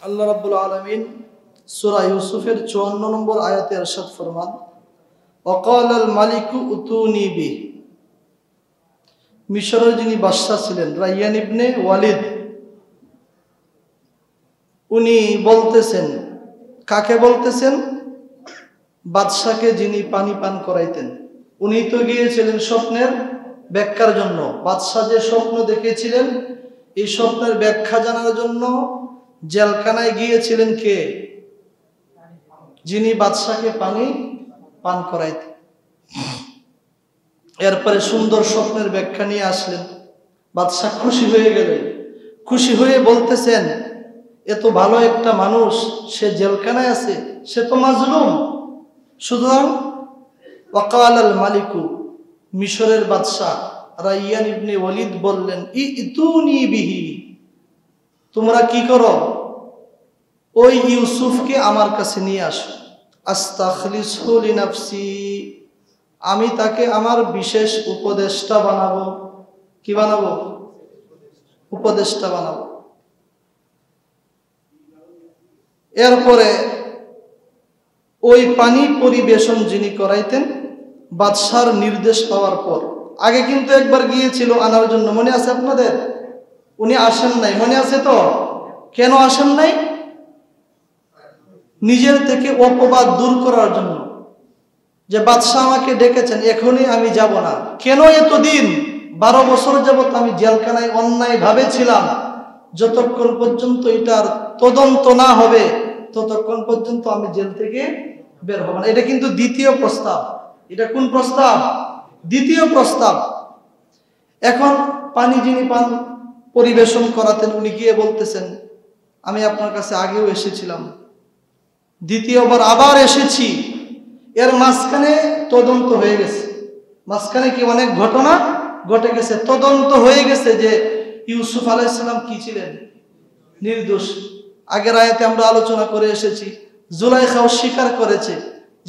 আল্লাহ রাব্বুল আলামিন সূরা ইউসুফের 54 নম্বর আয়াতে ইরশাদ ফরমান, ওয়াকালাল মালিকু উতুনি বি। মিশরের যিনি বাদশা ছিলেন রাইয়ান ইবনে ওয়ালিদ, উনি বলতেছেন, কাকে বলতেছেন? বাদশাকে যিনি পানি পান করাইতেন। উনি তো গিয়েছিলেন স্বপ্নের ব্যাখ্যার জন্য। বাদশা যে স্বপ্ন দেখেছিলেন, এই স্বপ্নের ব্যাখ্যা জানার জন্য জেলখানায় গিয়েছিলেন কে? যিনি বাদশাকে পানি পান করাইতেন। এরপরে সুন্দর স্বপ্নের ব্যাখ্যা নিয়ে আসলেন। বাদশা খুশি হয়ে গেলেন। খুশি হয়ে বলতেছেন, এত ভালো একটা মানুষ, সে জেলখানায় আছে, সে তো মাজলুম। সুতরাং ওয়াকালাল মালিকু, মিশরের বাদশা রাইয়ান ইবনে ওয়ালিদ বললেন, ইতুনি বিহি, তোমরা কি করো, ওই ইউসুফকে আমার কাছে নিয়ে আসো। আস্তাখলিসহু লিনাফসি, আমি তাকে আমার বিশেষ উপদেষ্টা বানাবো। কি বানাবো? উপদেষ্টা বানাবো। এরপরে ওই পানি পরিবেশন যিনি করাইতেন, বাদশার নির্দেশ পাওয়ার পর, আগে কিন্তু একবার গিয়েছিল আনার জন্য, মনে আছে আপনাদের? উনি আসেন নাই, মনে আছে তো? কেন আসেন নাই? নিজের থেকে অপবাদ দূর করার জন্য, যে বাদশাহ আমাকে ডেকেছেন, এখনই আমি যাব না। কেন এতদিন 12 বছর যাবত আমি জেলখানায় অন্যায় ভাবে ছিলাম, যতক্ষণ পর্যন্ত এটার তদন্ত না হবে ততক্ষণ পর্যন্ত আমি জেল থেকে বের হব না। এটা কিন্তু দ্বিতীয় প্রস্তাব। এটা কোন প্রস্তাব? দ্বিতীয় প্রস্তাব। এখন পানি যিনি পান পরিবেশন করাতেন, উনি গিয়ে বলতেছেন, আমি আপনার কাছে আগেও এসেছিলাম, দ্বিতীয়বার আবার এসেছি। এর মাঝখানে তদন্ত হয়ে গেছে। মাঝখানে কি অনেক ঘটনা ঘটে গেছে, তদন্ত হয়ে গেছে যে ইউসুফ আলাইহিস সালাম কি ছিলেন? নির্দোষ। আগের আয়াতে আমরা আলোচনা করে এসেছি, জুলাইখাও স্বীকার করেছে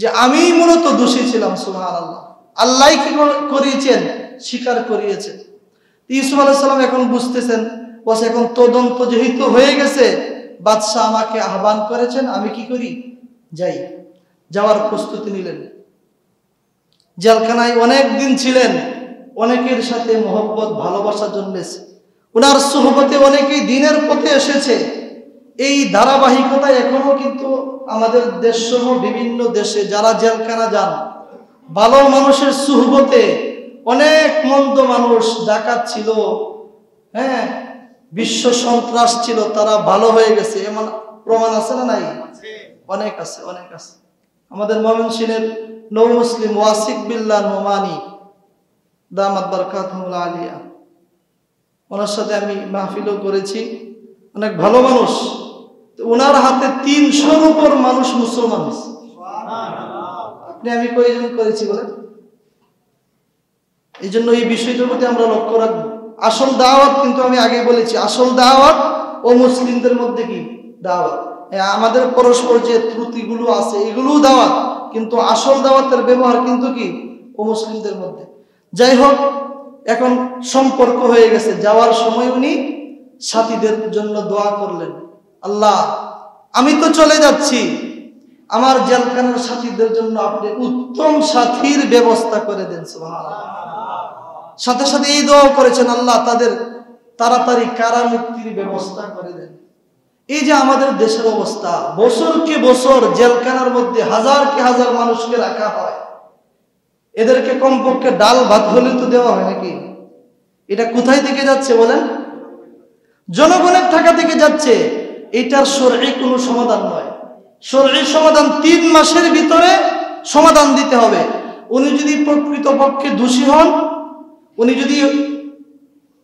যে আমি মূলত দোষী ছিলাম। সুবহানাল্লাহ, আল্লাহ কি করিয়েছেন? স্বীকার করিয়েছে। ইউসুফ আলাইহিস সালাম এখন বুঝতেছেন, বস এখন তদন্ত যেহেতু হয়ে গেছে, বাদশাহ আমাকে আহ্বান করেছেন, আমি কি করি? যাই। যাওয়ার প্রস্তুতি নিলেন। জেলখানায় অনেক দিন ছিলেন, অনেকের সাথে মহব্বত ভালোবাসা জন্মেছে, ওনার সুহবতে অনেকেই দিনের পথে এসেছে। এই ধারাবাহিকতায় এখনো কিন্তু আমাদের দেশসহ বিভিন্ন দেশে যারা জেলখানা যান, ভালো মানুষের সুহবতে অনেক মন্দ মানুষ, ডাকাত ছিল, হ্যাঁ, বিশ্ব সন্ত্রাস ছিল, তারা ভালো হয়ে গেছে, এমন প্রমাণ আছে না নাই? অনেক আছে, অনেক আছে। আমাদের ময়মনসিংহের নৌ মুসলিম ওয়াসিক বিল্লাহ নোমানি দামাত বারাকাতুহুল আলিয়া, ওনার সাথে আমি মাহফিলও করেছি, অনেক ভালো মানুষ। ওনার হাতে 300-র উপর মানুষ মুসলমান হয়েছে। আপনি আমি কয়জন করেছি বলেন? এই জন্য এই বিষয়টার প্রতি আমরা লক্ষ্য রাখবো। আসল দাওয়াত কিন্তু আমি আগে বলেছি, আসল দাওয়াত ও মুসলিমদের মধ্যে কি দাওয়াত। আমাদের পরস্পর যে ত্রুটিগুলো আছে এগুলোও দাওয়াত, কিন্তু আসল দাওয়াতের ব্যবহার কিন্তু কি ও মুসলিমদের মধ্যে। যাই হোক, এখন সম্পর্ক হয়ে গেছে। যাওয়ার সময় উনি সাথীদের জন্য দোয়া করলেন, আল্লাহ আমি তো চলে যাচ্ছি, আমার জেলখানার সাথীদের জন্য আপনি উত্তম সাথীর ব্যবস্থা করে দেন। সুবহানাল্লাহ। সাথে সাথে এই দোয়া করেছেন, আল্লাহ তাদের তাড়াতাড়ি কারা মুক্তির ব্যবস্থা করে দেন। এই যে আমাদের দেশের অবস্থা, বছরকে বছর জেলখানার মধ্যে হাজারকে হাজার মানুষকে রাখা হয়, এদেরকে কমপক্ষে ডাল ভাত হলে তো দেওয়া হয় নাকি? এটা কোথায় থেকে যাচ্ছে বলেন? জনগণের টাকা থেকে যাচ্ছে। এটার শরঈ কোনো সমাধান নয়। শরঈ সমাধান 3 মাসের ভিতরে সমাধান দিতে হবে। উনি যদি প্রকৃতপক্ষে দোষী হন, উনি যদি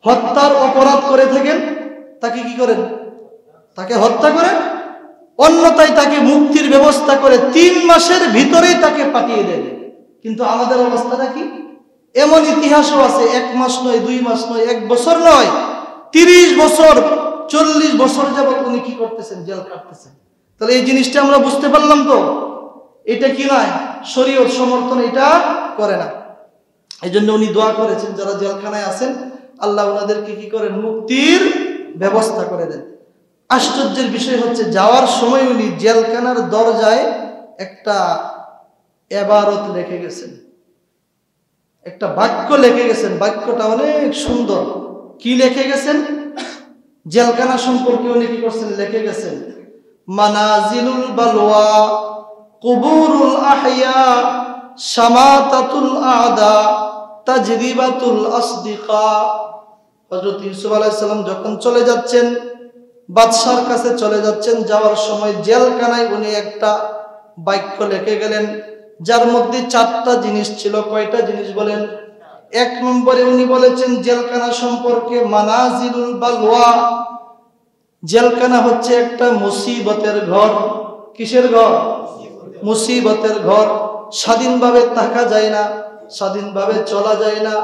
হত্যার অপরাধ করে থাকেন, তাকে কি করেন? তাকে হত্যা করেন। অন্যথায় তাকে মুক্তির ব্যবস্থা করে 3 মাসের ভিতরেই তাকে পাঠিয়ে দেন। কিন্তু আমাদের অবস্থাটা কি? এমন ইতিহাসও আছে, 1 মাস নয়, 2 মাস নয়, 1 বছর নয়, 30 বছর 40 বছর যাবত উনি কি করতেছেন? জেল কাটতেছেন। তাহলে এই জিনিসটা আমরা বুঝতে পারলাম তো, এটা কি নয়, শরীয়ত সমর্থন এটা করে না। এই জন্য উনি দোয়া করেছেন, যারা জেলখানায় আছেন, আল্লাহ ওনাদেরকে কি করেন? মুক্তির ব্যবস্থা করে দেন। আশ্চর্যের বিষয় হচ্ছে যাওয়ার সময় উনি জেলখানার দরজায় একটা ইবারত লিখে গেছেন, একটা বাক্য লিখে গেছেন। বাক্যটা অনেক সুন্দর। কি লিখে গেছেন? জেলখানা সম্পর্কে উনি কি করছেন? লিখে গেছেন, মানাজিলুল বালওয়া কুবুরুল আহইয়া শামাতাতুল আদা তাজরিবাতুল আসদিকা। হযরত ইউসুফ আলাইহিস সালাম যখন চলে যাচ্ছেন, বাদশার কাছে চলে যাচ্ছেন, যাওয়ার সময় জেলখানায় উনি একটা বাক্য লিখে গেলেন, যার মধ্যে 4টা জিনিস ছিল। কয়টা জিনিস বলেন? 1 নম্বরে উনি বলেছেন জেলখানা সম্পর্কে, মানাজিলুল বালওয়া, জেলখানা হচ্ছে একটা মুসিবতের ঘর। কিসের ঘর? মুসিবতের ঘর। স্বাধীনভাবে থাকা যায় না, স্বাধীনভাবে চলা যায় না,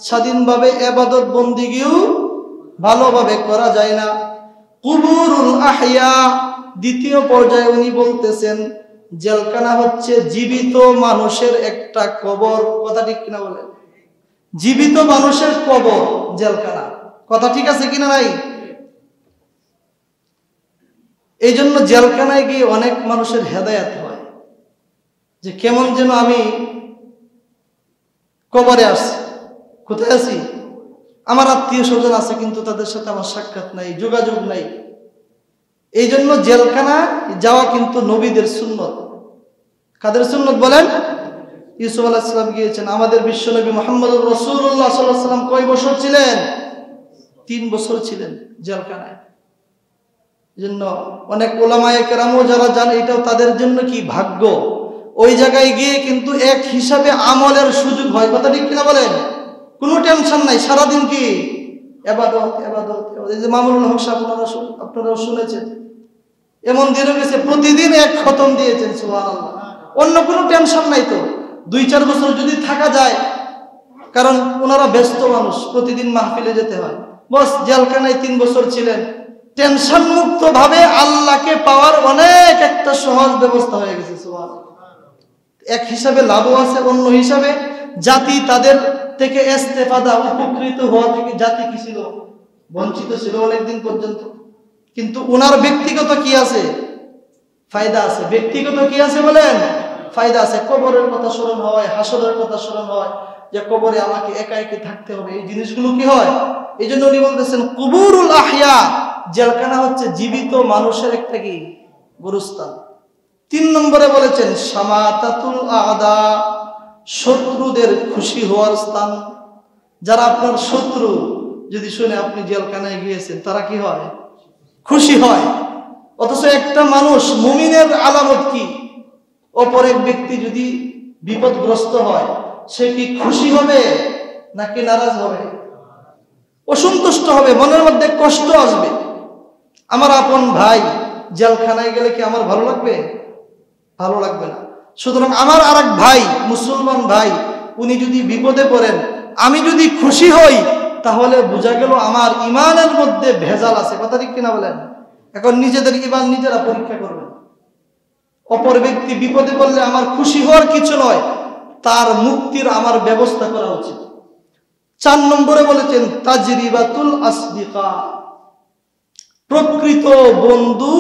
স্বাধীনভাবে ইবাদত বন্দেগীও ভালোভাবে করা যায় না। কুবুরুল আহইয়া, দ্বিতীয় পর্যায়ে উনি বলতেছেন জেলখানা হচ্ছে জীবিত মানুষের একটা কবর। কথা ঠিক কিনা বলেন? জীবিত মানুষের কবর জেলখানা। কথা ঠিক আছে কিনা নাই? এই জন্য জেলখানায় গিয়ে অনেক মানুষের হেদায়েত হয় যে কেমন যেন আমি কবরে আসছি। কোথায় আছি? আমার আত্মীয় স্বজন আছে কিন্তু তাদের সাথে আমার সাক্ষাৎ নাই, যোগাযোগ নাই। এই জন্য জেলখানা যাওয়া কিন্তু নবীদের সুন্নত। কাদের সুন্নত বলেন? ইউসুফ আলাইহিস সালাম গিয়েছেন। আমাদের বিশ্বনবী মুহাম্মদুর রাসূলুল্লাহ সাল্লাল্লাহু আলাইহি ওয়াসাল্লাম কয় বছর ছিলেন? 3 বছর ছিলেন জেলখানায়। জন্য অনেক উলামায়ে কেরামও যারা জানে, এটাও তাদের জন্য কি ভাগ্য। ওই জায়গায় গিয়ে কিন্তু এক হিসাবে আমলের সুযোগ হয়। কথা ঠিক কিনা বলেন? কোনো টেনশন নাই, সারাদিন কি ইবাদত ইবাদত। এই যে মামুনুল হক সাহেব আপনারা শুনেছেন, এমন দিনও গেছে প্রতিদিন 1 খতম দিয়েছেন। সুবহানাল্লাহ। অন্য কোনো টেনশন নাই। তো 2-4 বছর যদি থাকা যায়, কারণ ওনারা ব্যস্ত মানুষ, প্রতিদিন মাহফিলে যেতে হয়। বস জেলখানায় 3 বছর ছিলেন, টেনশন মুক্ত ভাবে আল্লাহকে পাওয়ার অনেক একটা সহজ ব্যবস্থা হয়ে গেছে। সুবহানাল্লাহ। এক হিসাবে লাভও আছে, অন্য হিসাবে জাতি তাদের থেকে ইস্তেফাদা, উপকৃত হওয়া থেকে জাতি কি ছিল? বঞ্চিত ছিল অনেকদিন পর্যন্ত। কিন্তু ওনার ব্যক্তিগত কি আছে? ফায়দা আছে। ব্যক্তিগত কি আছে বলেন? ফায়দা আছে। কবরের কথা স্মরণ হয়, হাসরের কথা স্মরণ হয়, যে কবরে আমাকে একা একা থাকতে হবে। এই জিনিসগুলো কি হয়? এই জন্য উনি বলতেছেন কুবুরুল আহইয়া, জেলখানা হচ্ছে জীবিত মানুষের একটা কি গুরুস্থান। 3 নম্বরে বলেছেন শামাতাতুল আদা, শত্রুদের খুশি হওয়ার স্থান। যারা আপনার শত্রু যদি শুনে আপনি জেলখানায় গিয়েছেন, তারা কি হয়? খুশি হয়। অথচ একটা মানুষ, মুমিনের আলামত কি? অপর এক ব্যক্তি যদি বিপদগ্রস্ত হয়, সে কি খুশি হবে নাকি নারাজ হবে? অসন্তুষ্ট হবে, মনের মধ্যে কষ্ট আসবে। আমার আপন ভাই জেলখানায় গেলে কি আমার ভালো লাগবে? ভালো লাগবে না। সুতরাং আমার আরেক ভাই, মুসলমান ভাই, উনি যদি বিপদে পড়েন, আমি যদি খুশি হই, তাহলে বোঝা গেল আমার ইমানের মধ্যে ভেজাল আছে। কথা ঠিক কিনা বলেন? এখন নিজেদের ইমান নিজেরা পরীক্ষা করবেন। অপর ব্যক্তি বিপদে পড়লে আমার খুশি হওয়ার কিছু নয়, তার মুক্তির আমার ব্যবস্থা করা উচিত। 4 নম্বরে বলেছেন তাজরিবাতুল আসদিকা, প্রকৃত বন্ধু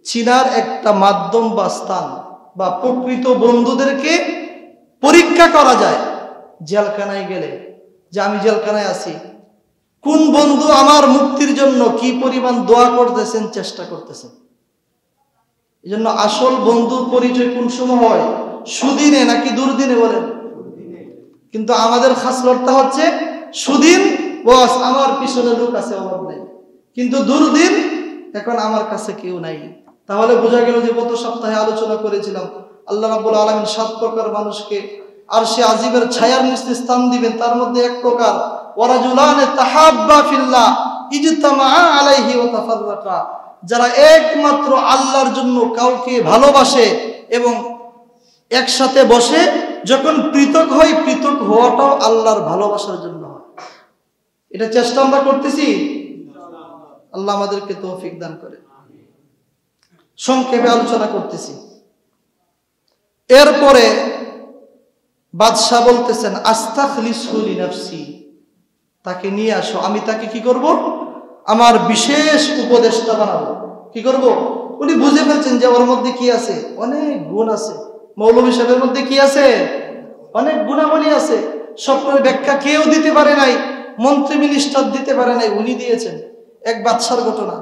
চিনার একটা মাধ্যম বা স্থান, বা প্রকৃত বন্ধুদেরকে পরীক্ষা করা যায় জেলখানায় গেলে, যে আমি জেলখানায় আছি, কোন বন্ধু আমার মুক্তির জন্য কি পরিমাণ দোয়া করতেছেন, চেষ্টা করতেছেন। এই জন্য আসল বন্ধুর পরিচয় কোন সময় হয়? সুদিনে নাকি দুর্দিনে বলেন? কিন্তু আমাদের খাসলতটা হচ্ছে সুদিন বস আমার পিছনে লোক আছে, অভাব নাই, কিন্তু দুর্দিন এখন আমার কাছে কেউ নাই। তাহলে বোঝা গেল যে গত সপ্তাহে আলোচনা করেছিলাম আল্লাহ রাব্বুল আলামিন 7 প্রকার মানুষকে আরশে আজিমের ছায়ার নিচে স্থান দিবেন। তার মধ্যে 1 প্রকার ওয়ারাজুলানে তাহাব্বা ফিল্লাহ ইজতামা আলাইহি ওয়া তাফাররাকা, যারা একমাত্র আল্লাহর জন্য কাউকে ভালোবাসে এবং একসাথে বসে, যখন পৃথক হয়, পৃথক হওয়াটাও আল্লাহর ভালোবাসার জন্য হয়। এটা চেষ্টা আমরা করতেছি। আল্লাহ আমাদেরকে তৌফিক দান করে। সংক্ষেপে আলোচনা করতেছি। এরপরে বাদশাহ বলতেছেন আস্তাখলিসু লিনাফসি, তাকে নিয়ে আসো, আমি তাকে কি করব? আমার বিশেষ উপদেষ্টা বানাবো। কি করব? উনি বুঝে ফেলছেন যে ওর মধ্যে কি আছে, অনেক গুণ আছে। মৌলভী সাহেবের মধ্যে কি আছে, অনেক গুণাবলী আছে। স্বপ্নের ব্যাখ্যা কেউ দিতে পারে নাই, মন্ত্রী মিনিস্টার দিতে পারে নাই, উনি দিয়েছেন। এক বাদশার ঘটনা,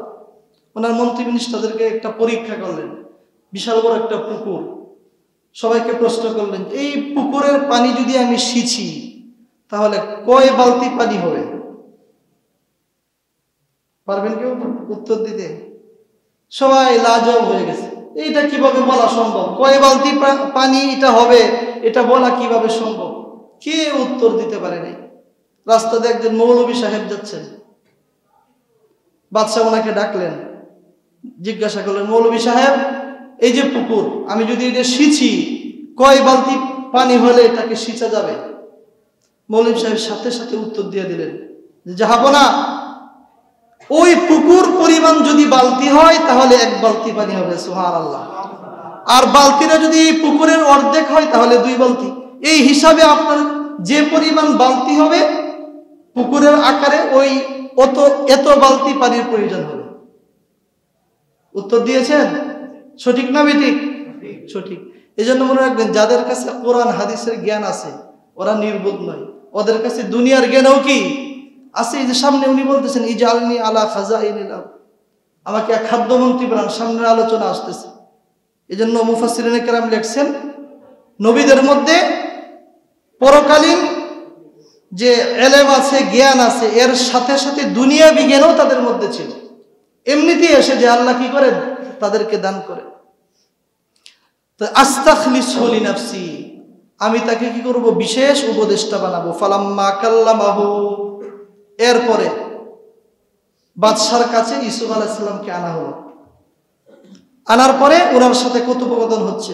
ওনার মন্ত্রী মিনিস্টারদেরকে একটা পরীক্ষা করলেন। বিশাল বড় একটা পুকুর, সবাইকে প্রশ্ন করলেন এই পুকুরের পানি যদি আমি সিঁচি তাহলে কয় বালতি পানি হবে? পারবেন কেউ উত্তর দিতে? সবাই লাজবাব হয়ে গেছে, এইটা কিভাবে বলা সম্ভব? কয় বালতি পানি এটা হবে, এটা বলা কিভাবে সম্ভব? কে উত্তর দিতে পারে নাই। রাস্তাতে একজন মৌলভী সাহেব যাচ্ছেন, বাদশাহ ওনাকে ডাকলেন, জিজ্ঞাসা করলেন মৌলভী সাহেব এই যে পুকুর, আমি যদি এটা সিঁচি কয় বালতি পানি হলে এটাকে সিঁচা যাবে? মৌলভী সাহেব সাথে সাথে উত্তর দিয়ে দিলেন যে জাহাপনা, ওই পুকুর পরিমাণ যদি বালতি হয় তাহলে এক বালতি পানি হবে। সুবহানাল্লাহ। আর বালতিটা যদি পুকুরের অর্ধেক হয় তাহলে 2 বালতি। এই হিসাবে আপনার যে পরিমাণ বালতি হবে পুকুরের আকারে, ওই এত বালতি পানির প্রয়োজন হবে। উত্তর দিয়েছেন সঠিক না বেঠিক? সঠিক। এই জন্য মনে রাখবেন, যাদের কাছে কোরআন হাদিসের জ্ঞান আছে ওরা নির্বোধ নয়, ওদের কাছে দুনিয়ার জ্ঞানও কি আছে। এই যে সামনে উনি বলতেছেন ইজআলনি আলা খাজাইনিল আরদ, আমাকে এক খাদ্যমন্ত্রী বানান, সামনের আলোচনা আসতেছে। এই জন্য মুফাসসিরিনে কেরাম লিখছেন নবীদের মধ্যে পরকালীন যে এলেম আছে, জ্ঞান আছে, এর সাথে সাথে দুনিয়াবি জ্ঞানও তাদের মধ্যে ছিল। এমনিতেই এসে যে আল্লাহ কি করেন, তাদেরকে দান করে। তো আস্তাখলিসু লিনাফসি, আমি তাকে কি করব, বিশেষ উপদেষ্টা বানাবো। ফালাম্মা কাল্লামাহু, এরপরে বাদশার কাছে ইউসুফ আলাইহিস সালামকে আনা হলো। আনার পরে ওনার সাথে কথোপকথন হচ্ছে।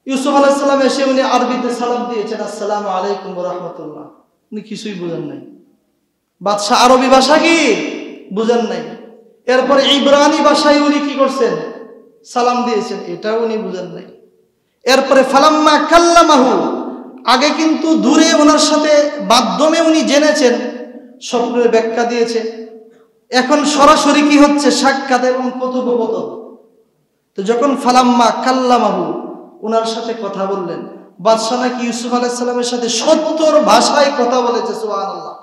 ইউসুফ আলাইহিস সালাম এসে উনি আরবিতে সালাম দিয়েছেন, আসসালামু আলাইকুম ওয়া রাহমাতুল্লাহ। উনি কিছুই বুঝেন নাই, বাদশা আরবি ভাষা কি বুঝেন নাই। এরপরে ইব্রানি ভাষায় উনি কি করছেন, সালাম দিয়েছেন, এটাও উনি বুঝেন নাই। এরপরে ফালাম্মা কাল্লামাহু, আগে কিন্তু দূরে ওনার সাথে মাধ্যমে উনি জেনেছেন, স্বপ্নের ব্যাখ্যা দিয়েছে। এখন সরাসরি কি হচ্ছে, সাক্ষাৎ এবং কথোপকথন। তো যখন ফালাম্মা কাল্লামাহু, ওনার সাথে কথা বললেন, বাদশা নাকি ইউসুফ আলাইহিস সালামের সাথে 70 ভাষায় কথা বলেছে। সুবহানাল্লাহ।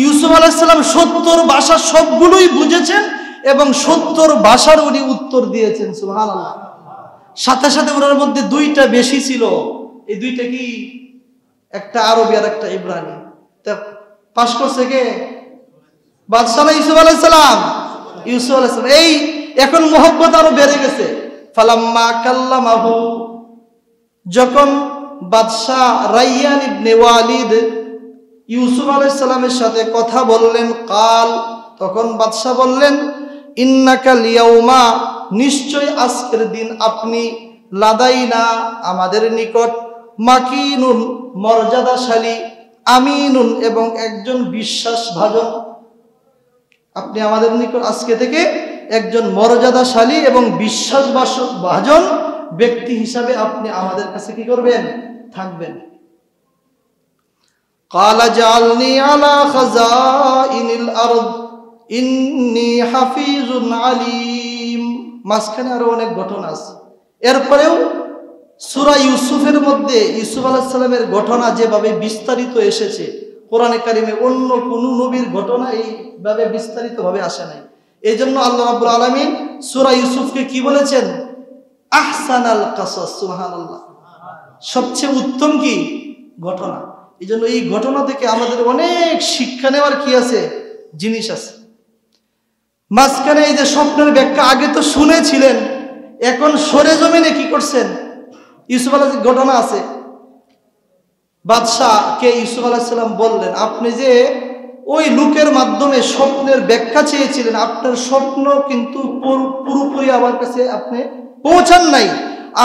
ইউসুফ আলাইহিস সালাম 70 ভাষা সবগুলোই বুঝেছেন এবং 70 ভাষার উনি উত্তর দিয়েছেন। সুবহানাল্লাহ। সাথে সাথে ওনার মধ্যে 2টা বেশি ছিল। এই 2টা কি, একটা আরবি আর একটা ইব্রানি। তা পাস করছে কে, বাদশা না ইউসুফ আলাইহিস সালাম? ইউসুফ আলাইহিস সালাম। এই এখন মহব্বত আরো বেড়ে গেছে। ফালাম্মা কাল্লামাহু, যখন বাদশা রাইয়ান ইবনে ওয়ালিদ ইউসুফ আলাইহিস সালামের সাথে কথা বললেন, কাল, তখন বাদশা বললেন ইন্নাকা লিয়াউমা, নিশ্চয় আজকের দিন আপনি, লাদাইনা, আমাদের নিকট, মাকিনুন, মর্যাদাশালী, আমিনুন, এবং একজন বিশ্বাসভাজন। আপনি আমাদের নিকট আজকে থেকে একজন মর্যাদাশালী এবং বিশ্বাসভাজন ব্যক্তি হিসাবে আপনি আমাদের কাছে কি করবেন, থাকবেন। ক্বালা জাআলনি আলা খাযাইনিল আরদ ইন্নী হাফিজুন আলিম। মাঝখানে আরো অনেক ঘটনা আছে। এরপরেও সূরা ইউসুফের মধ্যে ইউসুফ আলাইহিস সালামের ঘটনা যেভাবে বিস্তারিত এসেছে, কোরআনে কারিমে অন্য কোন নবীর ঘটনা এইভাবে বিস্তারিতভাবে আসে নাই। এই জন্য আল্লাহ রাব্বুল আলামিন সূরা ইউসুফকে কি বলেছেন, আহসানাল কাসাস। সুবহানাল্লাহ। সবচেয়ে উত্তম কি ঘটনা। এই জন্য এই ঘটনা থেকে আমাদের অনেক শিক্ষা নেওয়ার কি আছে, জিনিস আছে। মাঝখানে এই যে স্বপ্নের ব্যাখ্যা আগে তো শুনেছিলেন, এখন সরে জমিনে কি করছেন, ইউসুফ আলাইহিস ঘটনা আছে। বাদশাহকে ইউসুফ আলাইহিস সালাম বললেন, আপনি যে ওই লোকের মাধ্যমে স্বপ্নের ব্যাখ্যা চেয়েছিলেন, আপনার স্বপ্ন কিন্তু পুরোপুরি আমার কাছে আপনি পৌঁছান নাই।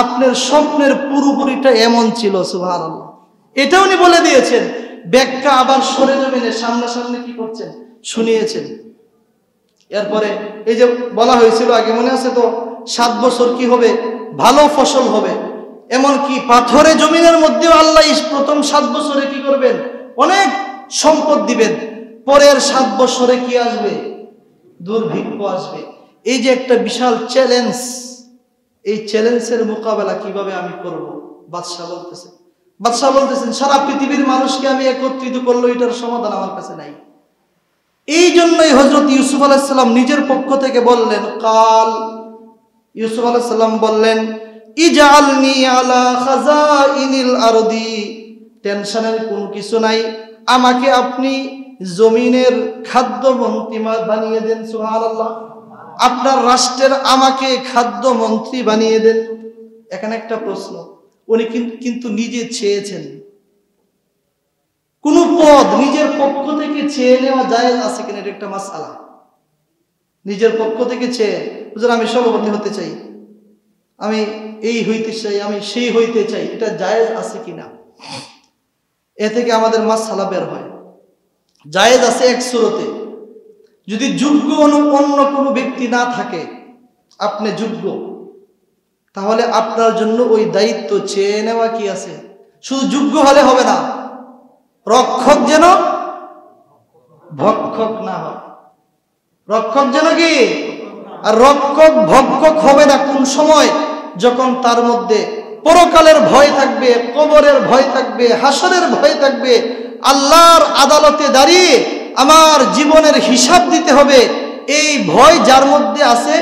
আপনার স্বপ্নের পুরোপুরিটা এমন ছিল। সুবহানাল্লাহ। এটা উনি বলে দিয়েছেন। ব্যাখ্যা আবার সরে জমিনে সামনাসামনি কি করছেন, শুনিয়েছেন। এরপরে এই যে বলা হয়েছিল আগে, মনে আছে তো, 7 বছর কি হবে, ভালো ফসল হবে। এমনকি পাথরে জমিনের মধ্যেও আল্লাহ প্রথম 7 বছরে কি করবেন, অনেক সম্পদ দিবেন। পরের 7 বছরে কি আসবে, দুর্ভিক্ষ আসবে। এই যে একটা বিশাল চ্যালেঞ্জ, এই চ্যালেঞ্জের মোকাবেলা কিভাবে আমি করব? বাদশাহ বলতেছেন সারা পৃথিবীর মানুষকে আমি একত্রিত করলো, এটার সমাধান আমার কাছে নাই। এই জন্যই হযরত ইউসুফ আলাইহিস সালাম নিজের পক্ষ থেকে বললেন, ইউসুফ আলাইহিস সালাম বললেন, ইজআলনি আলা খাযাইনিল আরদি, টেনশনের কোনো কিছু নাই, আমাকে আপনি জমিনের খাদ্যমন্ত্রী বানিয়ে দেন। সুবহানাল্লাহ। আপনার রাষ্ট্রের আমাকে খাদ্যমন্ত্রী বানিয়ে দেন। এখানে একটা প্রশ্ন, উনি কিন্তু নিজে চেয়েছেন। কোন পদ নিজের পক্ষ থেকে চেয়ে নেওয়া জায়েজ আছে কিনা, এটা একটা মাসআলা। নিজের পক্ষ থেকে চেয়ে, হুজুর আমি সভাপতি হতে চাই, আমি এই হইতে চাই, আমি সেই হইতে চাই, এটা জায়েজ আছে কিনা, এ থেকে আমাদের মাসআলা বের হয়। জায়েজ আছে এক সুরতে, যদি যোগ্য অন্য কোনো ব্যক্তি না থাকে, আপনি যোগ্য, তাহলে আপনার জন্য ওই দায়িত্ব চেয়ে নেওয়া কি আছে। শুধু যোগ্য হলে হবে না, রক্ষক যেন ভক্ষক না হয়। রক্ষক যেন কি, আর রক্ষক ভক্ষক হবে না কোন সময়, যখন তার মধ্যে পরকালের ভয় থাকবে, কবরের ভয় থাকবে, হাসরের ভয় থাকবে, আল্লাহর আদালতে দাঁড়িয়ে আমার জীবনের হিসাব দিতে হবে, এই ভয় যার মধ্যে আছে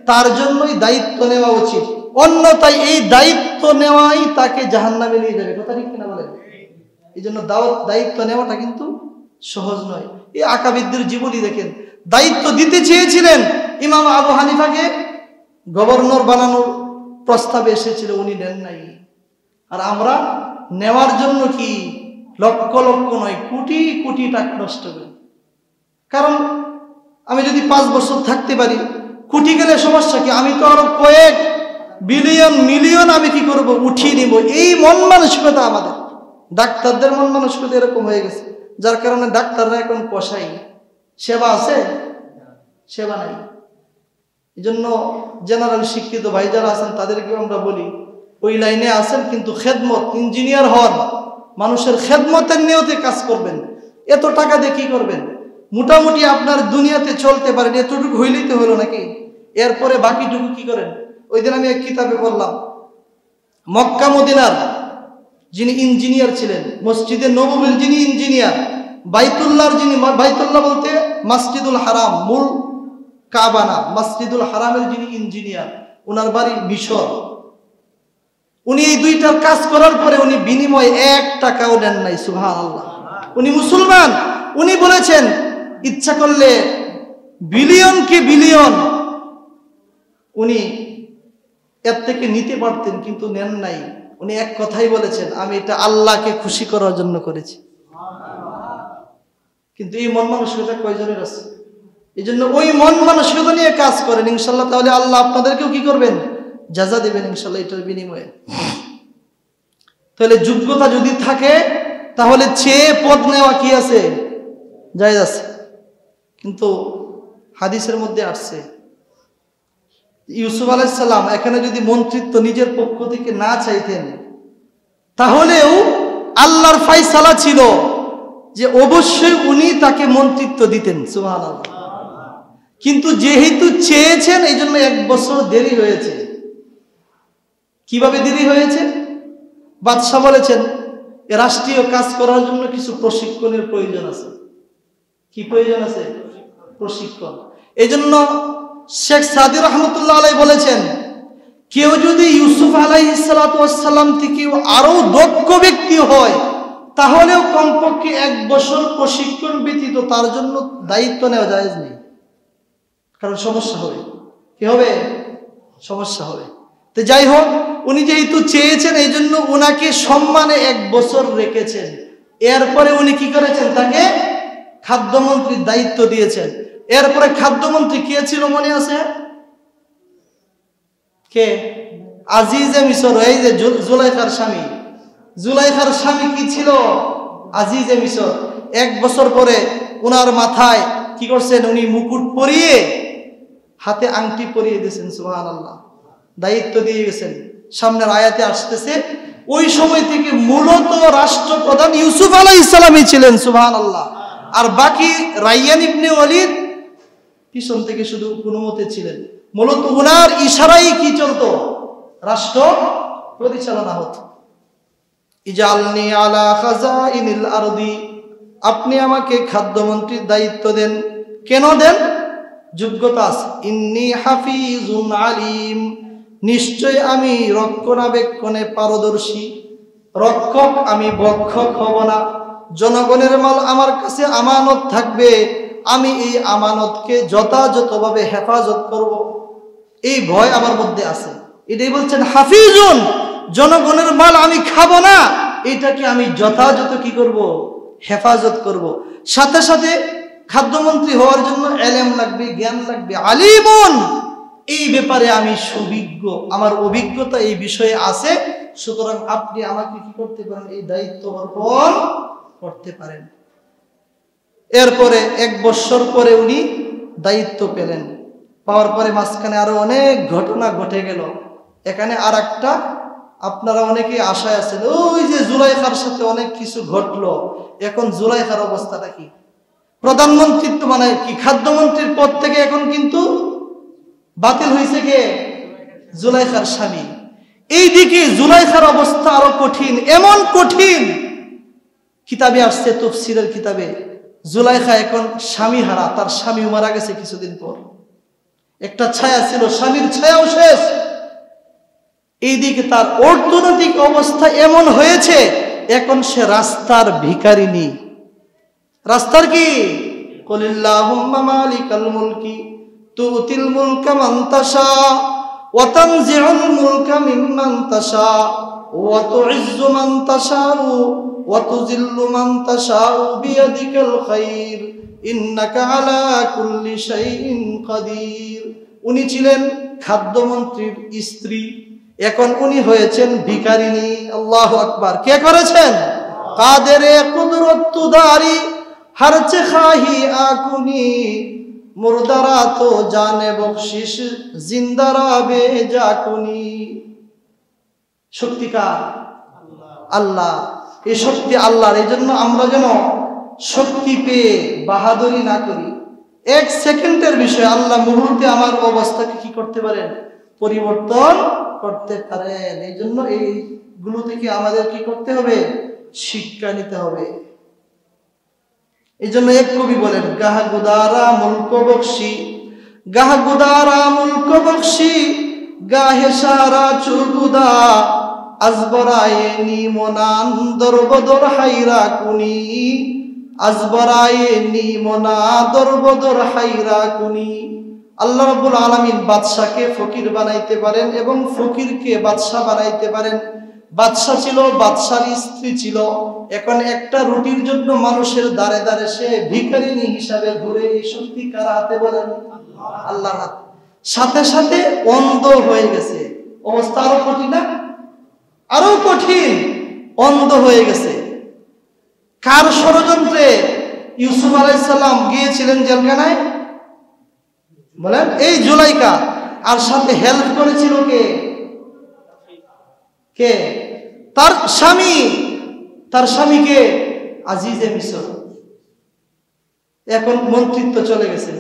তার জন্যই দায়িত্ব নেওয়া উচিত। অন্যথায় এই দায়িত্ব নেওয়াই তাকে জাহান্নামে নিয়ে যাবে। কথা ঠিক কিনা বলেন? এই জন্য দায়িত্ব নেওয়াটা কিন্তু সহজ নয়। এই আকাবিদদের জীবনী দেখেন, দায়িত্ব দিতে চেয়েছিলেন ইমাম আবু হানিফাকে, গভর্নর বানানোর প্রস্তাবে এসেছিল, উনি নেন নাই। আর আমরা নেওয়ার জন্য কি লক্ষ লক্ষ নয়, কোটি কোটি টাকা নষ্ট করি। কারণ আমি যদি 5 বছর থাকতে পারি, কোটি গেলে সমস্যা কি, আমি তো আরো কয়েক বিলিয়ন মিলিয়ন আমি কি করব, উঠিয়ে নিব। এই মন মানসিকতা আমাদের, ডাক্তারদের মন মানসিকতা এরকম হয়ে গেছে, যার কারণে ডাক্তাররা এখন কষাই। সেবা আছে, সেবা নাই। এই জন্য জেনারেল শিক্ষিত ভাই যারা আছেন তাদেরকেও আমরা বলি, ওই লাইনে আছেন কিন্তু খেদমত, ইঞ্জিনিয়ার হন, মানুষের খেদমতের নিয়তে কাজ করবেন। এত টাকা দিয়ে কি করবেন? মোটামুটি আপনার দুনিয়াতে চলতে পারেন, এতটুকু হইলেই তো হলো নাকি? এরপরে বাকিটুকু কি করেন? ওই দিন আমি এক কিতাবে পড়লাম, মক্কা মদিনার যিনি ইঞ্জিনিয়ার ছিলেন, মসজিদে নববীর যিনি ইঞ্জিনিয়ার, বাইতুল্লাহর যিনি, বাইতুল্লাহ বলতে মসজিদুল হারাম, মূল কাবা না, মসজিদুল হারামের যিনি ইঞ্জিনিয়ার, ওনার বাড়ি মিশর। উনি এই দুইটার কাজ করার পরে উনি বিনিময়ে 1 টাকাও নেন নাই। সুবহানাল্লাহ। উনি মুসলমান, উনি বলেছেন ইচ্ছা করলে বিলিয়ন কি বিলিয়ন উনি এর থেকে নিতে পারতেন, কিন্তু নেন নাই। উনি এক কথাই বলেছেন, আমি এটা আল্লাহকে খুশি করার জন্য করেছি। কিন্তু এই মন মানসিকতা কয়জনের আছে? এই জন্য ওই মন মানসিকতা নিয়ে কাজ করেন, ইনশাল্লাহ তাহলে আল্লাহ আপনাদেরকেও কি করবেন, জাযা দিবেন ইনশাল্লাহ এটার বিনিময়ে। তাহলে যোগ্যতা যদি থাকে তাহলে চেয়ে পদ নেওয়া কি আছে, জায়েজ আছে। কিন্তু হাদিসের মধ্যে আসছে ইউসুফ আলাইহিস সালাম এখানে যদি মন্ত্রিত্ব নিজের পক্ষ থেকে না চাইতেন, তাহলেও আল্লাহর ফয়সালা ছিল যে অবশ্যই উনি তাকে মন্ত্রিত্ব দিতেন। সুবহানাল্লাহ। কিন্তু যেহেতু চেয়েছেন, এই জন্য 1 বছর দেরি হয়েছে। কিভাবে দেরি হয়েছে? বাদশাহ বলেছেন এ রাষ্ট্রীয় কাজ করার জন্য কিছু প্রশিক্ষণের প্রয়োজন আছে। কি প্রয়োজন আছে? প্রশিক্ষণ। এই জন্য শেখ সাদি রহমতুল্লাহ আলাইহি বলেছেন, কেউ যদি ইউসুফ আলাইহিস সালাতু ওয়াস সালাম থেকে আরো দক্ষ ব্যক্তি হয়, তাহলেও কমপক্ষে 1 বছর প্রশিক্ষণ ব্যতীত তার জন্য দায়িত্ব নেওয়া জায়েজ নেই। কারণ সমস্যা হবে। কি হবে? সমস্যা হবে। তো যাই হোক, উনি যেহেতু চেয়েছেন, এই জন্য উনাকে সম্মানে 1 বছর রেখেছেন। এরপরে উনি কি করেছেন, তাকে খাদ্যমন্ত্রীর দায়িত্ব দিয়েছেন। এরপরে খাদ্যমন্ত্রী কে ছিল মনে আছে? কে? আজিজে মিশর। এই যে জুলাইখার স্বামী, জুলাইখার স্বামী কি ছিল? আজিজে মিশর। 1 বছর পরে উনার মাথায় কি করছেন, উনি মুকুট পরিয়ে হাতে আংটি পরিয়ে দিয়েছেন। সুবহানাল্লাহ। দায়িত্ব দিয়ে গেছেন। সামনের আয়াতে আসতেছে, ওই সময় থেকে মূলত রাষ্ট্রপ্রধান ইউসুফ আলাইহিস সালামই ছিলেন। সুবহানাল্লাহ। আর বাকি রাইয়ান ইবনে ওয়ালিদ পিছন থেকে শুধু কোনো মতে ছিলেন। মূলত ওনার ইশারাই কি চলতো, রাষ্ট্র পরিচালনা হতো। ইজালনি আলা খাজাইনিল আরদি, আপনি আমাকে খাদ্যমন্ত্রীর দায়িত্ব দেন। কেন দেন? যোগ্যতা আছে। ইন্নী হাফিজুন আলিম, নিশ্চয় আমি রক্ষণাবেক্ষণে পারদর্শী। রক্ষক, আমি ভক্ষক হব না। জনগণের মাল আমার কাছে আমানত থাকবে, আমি এই আমানতকে যথাযথভাবে হেফাজত করব, এই ভয় আমার মধ্যে আছে। এটাই বলছেন হাফিজুন, জনগণের মাল আমি খাবো না, এটাকে আমি যথাযথ কি করব, হেফাজত করব। সাথে সাথে খাদ্যমন্ত্রী হওয়ার জন্য এলেম লাগবে, জ্ঞান লাগবে। আলিমুন, এই ব্যাপারে আমি সুবিজ্ঞ, আমার অভিজ্ঞতা এই বিষয়ে আছে, সুতরাং আপনি আমাকে কি করতে পারেন, এই দায়িত্ব অর্পণ করতে পারেন। এরপরে 1 বছর পরে উনি দায়িত্ব পেলেন। পাওয়ার পরে মাঝখানে আরো অনেক ঘটনা ঘটে গেল। এখানে আর একটা, আপনারা অনেকেই আশায় আছেন, ওই যে জুলাইখার সাথে অনেক কিছু ঘটলো, এখন জুলাইখার অবস্থাটা কি? প্রধানমন্ত্রিত্ব মানে কি, খাদ্যমন্ত্রীর পদ থেকে এখন কিন্তু বাতিল হয়েছে কে? জুলাইখার স্বামী। এইদিকে জুলাইখার অবস্থা আরো কঠিন, এমন কঠিন, কিতাবে আসছে, তাফসীরের কিতাবে, জুলাইখা এখন স্বামী হারা, তার স্বামী মারা গেছে কিছুদিন পর। একটা ছায়া ছিল, স্বামীর ছায়াও শেষ। এইদিকে তার অর্থনৈতিক অবস্থা এমন হয়েছে, এখন সে রাস্তার ভিখারিনী। রাস্তার কি? কুলিল্লাহুম্মা মালিকাল মুলকি তুতিল মুলকা মান তাশা ওয়া তানজিউল মুলকা মিম্মান তাশা ওয়া তুইজ্জু মান তাশা ওয়া তুযিল্লু মান তাশা বিয়াদিকাল খায়র ইন্নাকা আলা কুল্লি শাইইন কাদির। উনি ছিলেন খাদ্যমন্ত্রীর স্ত্রী, এখন উনি হয়েছেন ভিখারিনী। আল্লাহু আকবার। কে করেছেন? কাদেরে কুদরত তুদারি হরচে খাহি আকুনি মুর্দারা তো জানে বখশিশ জিন্দারা বেজাকুনি। শক্তিকার আল্লাহ, এই শক্তি আল্লাহর। এই জন্য আমরা যেন শক্তি পেয়ে বাহাদুরি না করি। 1 সেকেন্ডের বিষয়, আল্লাহ মুহূর্তে আমার অবস্থাকে কি করতে পারেন, পরিবর্তন করতে পারেন। এই জন্য এইগুলো থেকে আমাদের কি করতে হবে, শিক্ষা নিতে হবে। এই জন্য এক কবি বলেন, গাহ গুদারা মুলক বখশি, গাহ গুদারা মুলক বখশি, গাহে সারা চুগুদা আজবরায়ে নিমনান দরবদর হাইরা কুনি, আজবরায়ে নিমনা দরবদর হাইরা কুনি। আল্লাহ রাব্বুল আলামিন বাদশাকে ফকির বানাইতে পারেন এবং ফকিরকে বাদশা বানাইতে পারেন। বাদশা ছিল, বাদশার স্ত্রী ছিল, এখন একটা রুটির জন্য মানুষের দ্বারে দ্বারে সে ভিখারিনী হিসাবে ঘুরে। এই শক্তি কার হাতে বলেন? আল্লাহর হাতে। সাথে সাথে অন্ধ হয়ে গেছে, অবস্থা আরো কঠিন না? আরো কঠিন, অন্ধ হয়ে গেছে। কার ষড়যন্ত্রে? ইউসুফ আলাইহিস সালাম গিয়েছিলেন জেলখানায়, বলেন, এই জুলাইখা। আর সাথে হেল্প করেছিল কে? কে? তার স্বামী। তার স্বামীকে আজিজে মিশর। এখন মন্ত্রিত্ব চলে গেছে,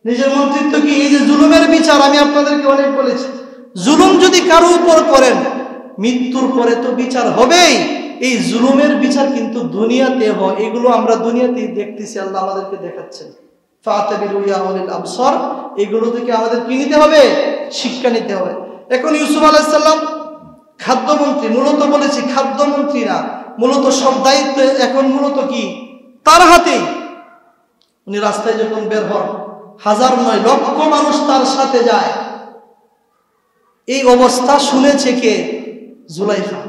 নিজের মন্ত্রিত্ব কি? এই যে জুলুমের বিচার, আমি আপনাদেরকে অনেক বলেছি, জুলুম যদি কারো উপর করেন, মৃত্যুর পরে তো বিচার হবেই। এই জুলুমের বিচার কিন্তু দুনিয়াতে হয়। এগুলো আমরা দুনিয়াতেই দেখতেছি, আল্লাহ আমাদেরকে দেখাচ্ছেন। ফাতাবিরু ইয়া উলিল আবসার, এগুলো থেকে আমাদের কি নিতে হবে? শিক্ষা নিতে হবে। এখন ইউসুফ আলাইহিস সালাম খাদ্যমন্ত্রী, মূলত বলেছি খাদ্যমন্ত্রী না, মূলত সব দায়িত্ব এখন মূলত কি তার হাতেই। উনি রাস্তায় যখন বের হন, 1000 নয় লক্ষ মানুষ তার সাথে যায়। এই অবস্থা শুনেছে কে? জুলাইখা।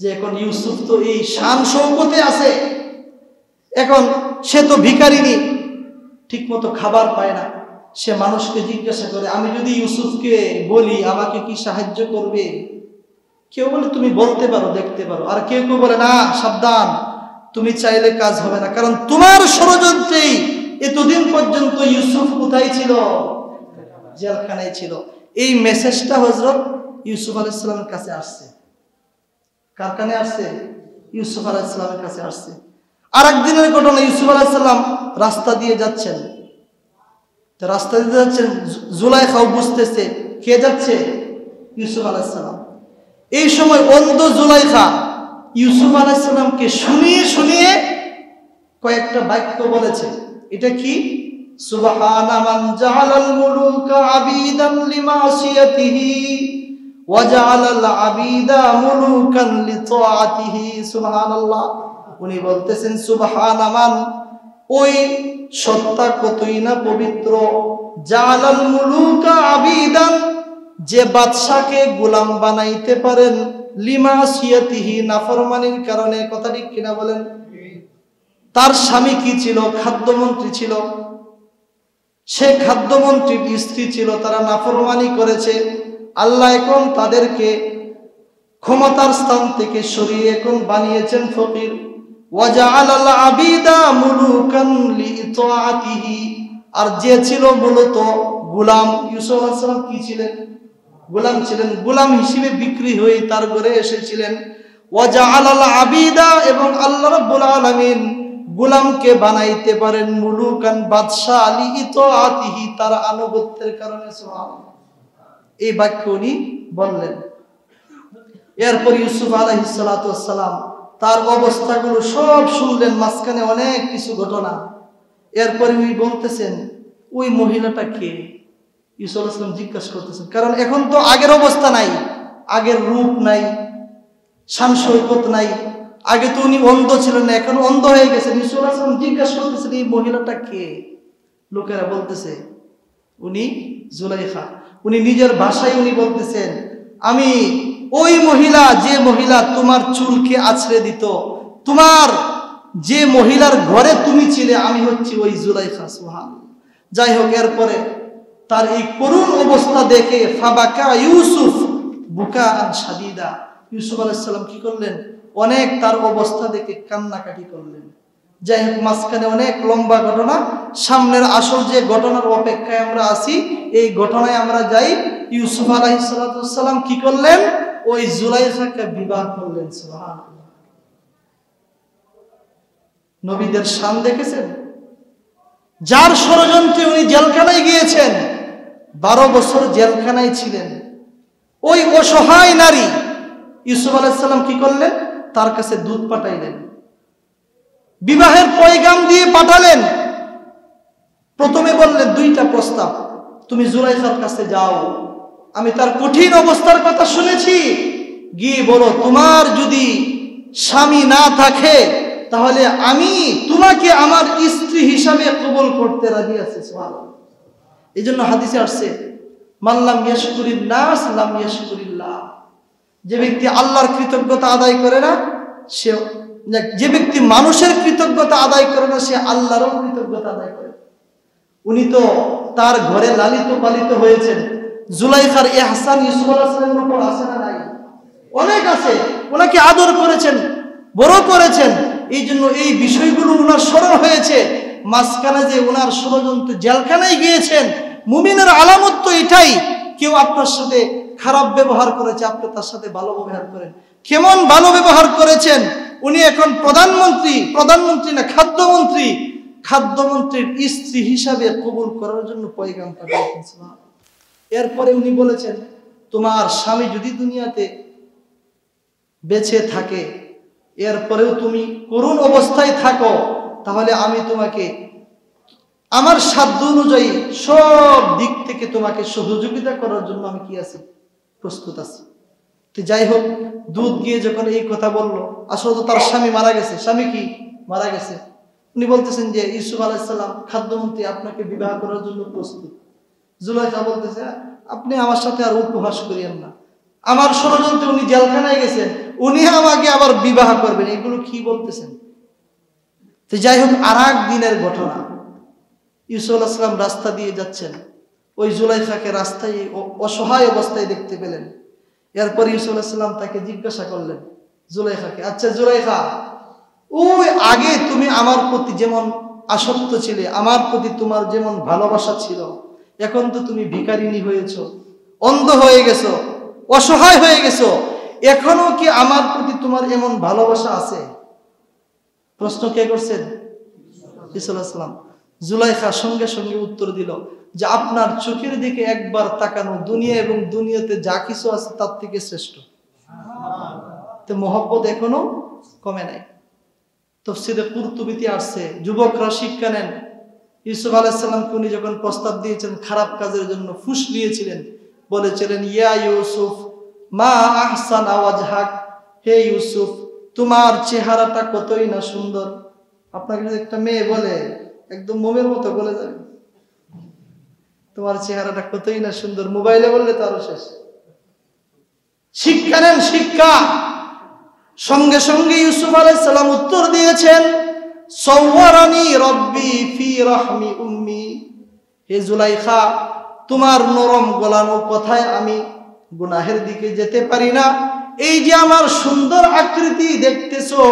যে এখন ইউসুফ তো এই শান শৌকতে আছে, এখন সে তো ভিখারিনী, ঠিক মতো খাবার পায় না। সে মানুষকে জিজ্ঞাসা করে, আমি যদি ইউসুফকে বলি আমাকে কি সাহায্য করবে? কেউ বলে তুমি বলতে পারো, দেখতে পারো। আর কেউ কেউ বলে, না সাবধান, তুমি চাইলে কাজ হবে না, কারণ তোমার ষড়যন্ত্রেই এতদিন পর্যন্ত ইউসুফ কোথায় ছিল? জেলখানায় ছিল। এই মেসেজটা হযরত ইউসুফ আলাইহিস সালামের কাছে আসছে। কার কানে আসছে? ইউসুফ আলাইহিস সালামের কাছে আসছে। আর একদিনের ঘটনা, ইউসুফ আলাইহিস সালাম রাস্তা দিয়ে যাচ্ছেন, তো রাস্তা দিয়ে যাচ্ছেন, জুলাইখাও বুঝতেছে কে যাচ্ছে, ইউসুফ আলাইহিস সালাম। এই সময় অন্ধ জুলাইখা ইউসুফ আলাইহিস সালামকে শুনিয়ে শুনিয়ে কয়েকটা বাক্য বলেছে। এটা কি? সুবহানা মান জাআলাল মুলুকা আবিদান লিমাসিয়াতিহি ওয়া জাআলাল আবিদা মুলুকান লিতাআতিহি। সুবহানাল্লাহ। উনি বলতেছেন সুবহানা মান, ওই সত্তা কতই না পবিত্র, জাআলাল মুলুকা আবিদান, যে বাদশাকে গোলাম বানাইতে পারেন, লিমাসিয়াতিহি, নাফরমানির কারণে। কথা ঠিক কিনা বলেন? তার স্বামী কি ছিল? খাদ্যমন্ত্রী ছিল। সে খাদ্যমন্ত্রীর স্ত্রী ছিল, তারা নাফরমানি করেছে। আল্লাহ এখন তাদেরকে ক্ষমতার স্থান থেকে সরিয়ে এখন বানিয়েছেন ফকির। ওয়াজআলাল আবিদা মুলুকান লিতাআতিহি, আর যে ছিল মূলত গোলাম, ইউসুফ আলাইহিস সালাম কি ছিলেন? গোলাম ছিলেন। গোলাম হিসেবে বিক্রি হয়ে তার ঘরে এসেছিলেন। ওয়াজআলাল আবিদা, এবং আল্লাহ রাব্বুল আলামিন গোলামকে বানাইতে পারেন মুলুকান, বাদশা, লিতাআতিহি, তার আনুগত্যের কারণে। সুবহানাল্লাহ। এই বাক্য উনি বললেন। এরপর ইউসুফ আলাইহিস সালাতু ওয়াস সালাম তার অবস্থাগুলো সব শুনলেন, মাঝখানে অনেক কিছু ঘটনা। এরপরে উনি বলতেছেন ওই মহিলাটা কে? ইউসুফ আলাইহিস সালাম জিজ্ঞাসা করতেছেন, কারণ এখন তো আগের অবস্থা নাই, আগের রূপ নাই, শান সৈকত নাই। আগে তো উনি অন্ধ ছিলেন না, এখন অন্ধ হয়ে গেছেন। ইউসুফ আলাইহিস সালাম জিজ্ঞাসা করতেছেন এই মহিলাটা কে? লোকেরা বলতেছে উনি জুলাইখা। উনি নিজের ভাষায় উনি বলতেছেন, আমি ওই মহিলা, যে মহিলা তোমার চুলকে আছড়ে দিত, তোমার যে মহিলার ঘরে তুমি ছিলে, আমি হচ্ছি ওই জুলাইখা। সুবহানাল্লাহ। যাই হোক, এরপরে তার এই করুণ অবস্থা দেখে ফাবাকা ইউসুফ বুকাআন শাদীদা, ইউসুফ আলাইহিস সালাম কি করলেন? অনেক তার অবস্থা দেখে কান্নাকাটি করলেন। যাই হোক, মাঝখানে অনেক লম্বা ঘটনা। সামনের আসল যে ঘটনার অপেক্ষায় আমরা আছি, এই ঘটনায় আমরা যাই। ইউসুফ আলাইহিস সালাম কি করলেন? ওই জুলাইখাকে বিবাহ করলেন। সুবহানাল্লাহ। নবীদের শান দেখেছেন? যার ষড়যন্ত্রে উনি জেলখানায় গিয়েছেন, 12 বছর জেলখানায় ছিলেন, ওই অসহায় নারী ইউসুফ আলাইহিস সালাম কি করলেন? তার কাছে দুধ পাঠাইলেন, বিবাহের পয়গাম দিয়ে পাঠালেন। প্রথমে বললেন 2টা প্রস্তাব, তুমি জুলাইখার কাছে যাও, আমি তার কঠিন অবস্থার কথা শুনেছি, গিয়ে বলো তোমার যদি স্বামী না থাকে তাহলে আমি তোমাকে আমার স্ত্রী হিসাবে কবুল করতে রাজি আছি। সুবহানাল্লাহ। এই জন্য হাদিসে আসছে, মান লাম ইয়াশকুরিন নাস লাম ইয়াশকুরিল্লাহ, যে ব্যক্তি আল্লাহর কৃতজ্ঞতা আদায় করে না, সে, যে ব্যক্তি মানুষের কৃতজ্ঞতা আদায় করে না, সে আল্লাহরও কৃতজ্ঞতা আদায় করে। উনি তো তার ঘরে লালিত পালিত হয়েছেন। জুলাইখার ইহসান ইউসুফ আলাইহিস সালামের উপর আছে না নাই? অনেক আছে। ওনাকে আদর করেছেন, বড় করেছেন। এই জন্য এই বিষয়গুলো ওনার স্মরণ হয়েছে। মাঝখানে যে ওনার ষড়যন্ত্রে জেলখানায় গিয়েছেন, মুমিনের আলামত তো এটাই, কেউ আপনার সাথে খারাপ ব্যবহার করেছে, আপনি তার সাথে ভালো ব্যবহার করেন। কেমন ভালো ব্যবহার করেছেন? উনি এখন প্রধানমন্ত্রী না, খাদ্যমন্ত্রীর স্ত্রী হিসাবে কবুল করার জন্য পয়গাম পাঠিয়েছেন। এরপরে উনি বলেছেন, তোমার স্বামী যদি দুনিয়াতে বেঁচে থাকে, এরপরেও তুমি করুণ অবস্থায় থাকো, তাহলে আমি তোমাকে আমার সাধ্য অনুযায়ী সব দিক থেকে তোমাকে সহযোগিতা করার জন্য আমি কি আছি? প্রস্তুত আছি। তো যাই হোক, দুধ গিয়ে যখন এই কথা বললো, আসলে তো তার স্বামী মারা গেছে। স্বামী কি মারা গেছে? উনি বলতেছেন যে ইউসুফ আলাইহিস সালাম খাদ্যমন্ত্রী আপনাকে বিবাহ করার জন্য প্রস্তুত। জুলাইখা বলতেছে, আপনি আমার সাথে আর উপহাস করিয়েন না, আমার ষড়যন্ত্রে উনি জেলখানায় গেছেন, উনি আমাকে আবার বিবাহ করবেন, এগুলো কি বলতেছেন? তো যাই হোক, আর এক দিনের ঘটনা। ইউসুফ আলাইহিস সালাম রাস্তা দিয়ে যাচ্ছেন, ওই জুলাইখাকে রাস্তায় অসহায় অবস্থায় দেখতে পেলেন। এরপর ইউসুফ আলাইহিস সালাম তাকে জিজ্ঞাসা করলেন জুলাইখাকে, আচ্ছা জুলাইখা, ওই আগে তুমি আমার প্রতি যেমন আসক্ত ছিলে, আমার প্রতি তোমার যেমন ভালোবাসা ছিল, এখন তো তুমি ভিখারিনী হয়েছো, অন্ধ হয়ে গেছো, অসহায় হয়ে গেছো, এখনো কি আমার প্রতি তোমার এমন ভালোবাসা আছে? প্রশ্ন কে করছেন? ইউসুফ আলাইহিস সালাম। জুলাইখা সঙ্গে সঙ্গে উত্তর দিল, যে আপনার চোখের দিকে একবার তাকানো দুনিয়া এবং দুনিয়াতে যা কিছু আছে তার থেকে শ্রেষ্ঠ। তো মহব্বত এখনো কমে নাই। তাফসীরে কুরতুবীতে আসছে, যুবকরা শিক্ষা নেন, ইউসুফ আলাইহিস সালামকে উনি যখন প্রস্তাব দিয়েছেন খারাপ কাজের জন্য, ফুস দিয়েছিলেন, বলেছিলেন ইয়া ইউসুফ মা আহসানা ওয়াজহাক, হে ইউসুফ তোমার চেহারাটা কতই না সুন্দর। আপনাকে যদি একটা মেয়ে বলে একদম মোমের মতো বলে যাবে তোমার চেহারাটা কতই না সুন্দর, মোবাইলে বললে তো আরো শেষ। শিক্ষা নেন, শিক্ষা। সঙ্গে সঙ্গে ইউসুফ আলাইহিস সালাম উত্তর দিয়েছেন সাওয়ারানি রব্বি ফি রাহমি উম্মি, হে জুলাইখা তোমার নরম গলানো কথায় আমি গুনাহের দিকে যেতে পারি না। এই যে আমার সুন্দর আকৃতি দেখতেছো,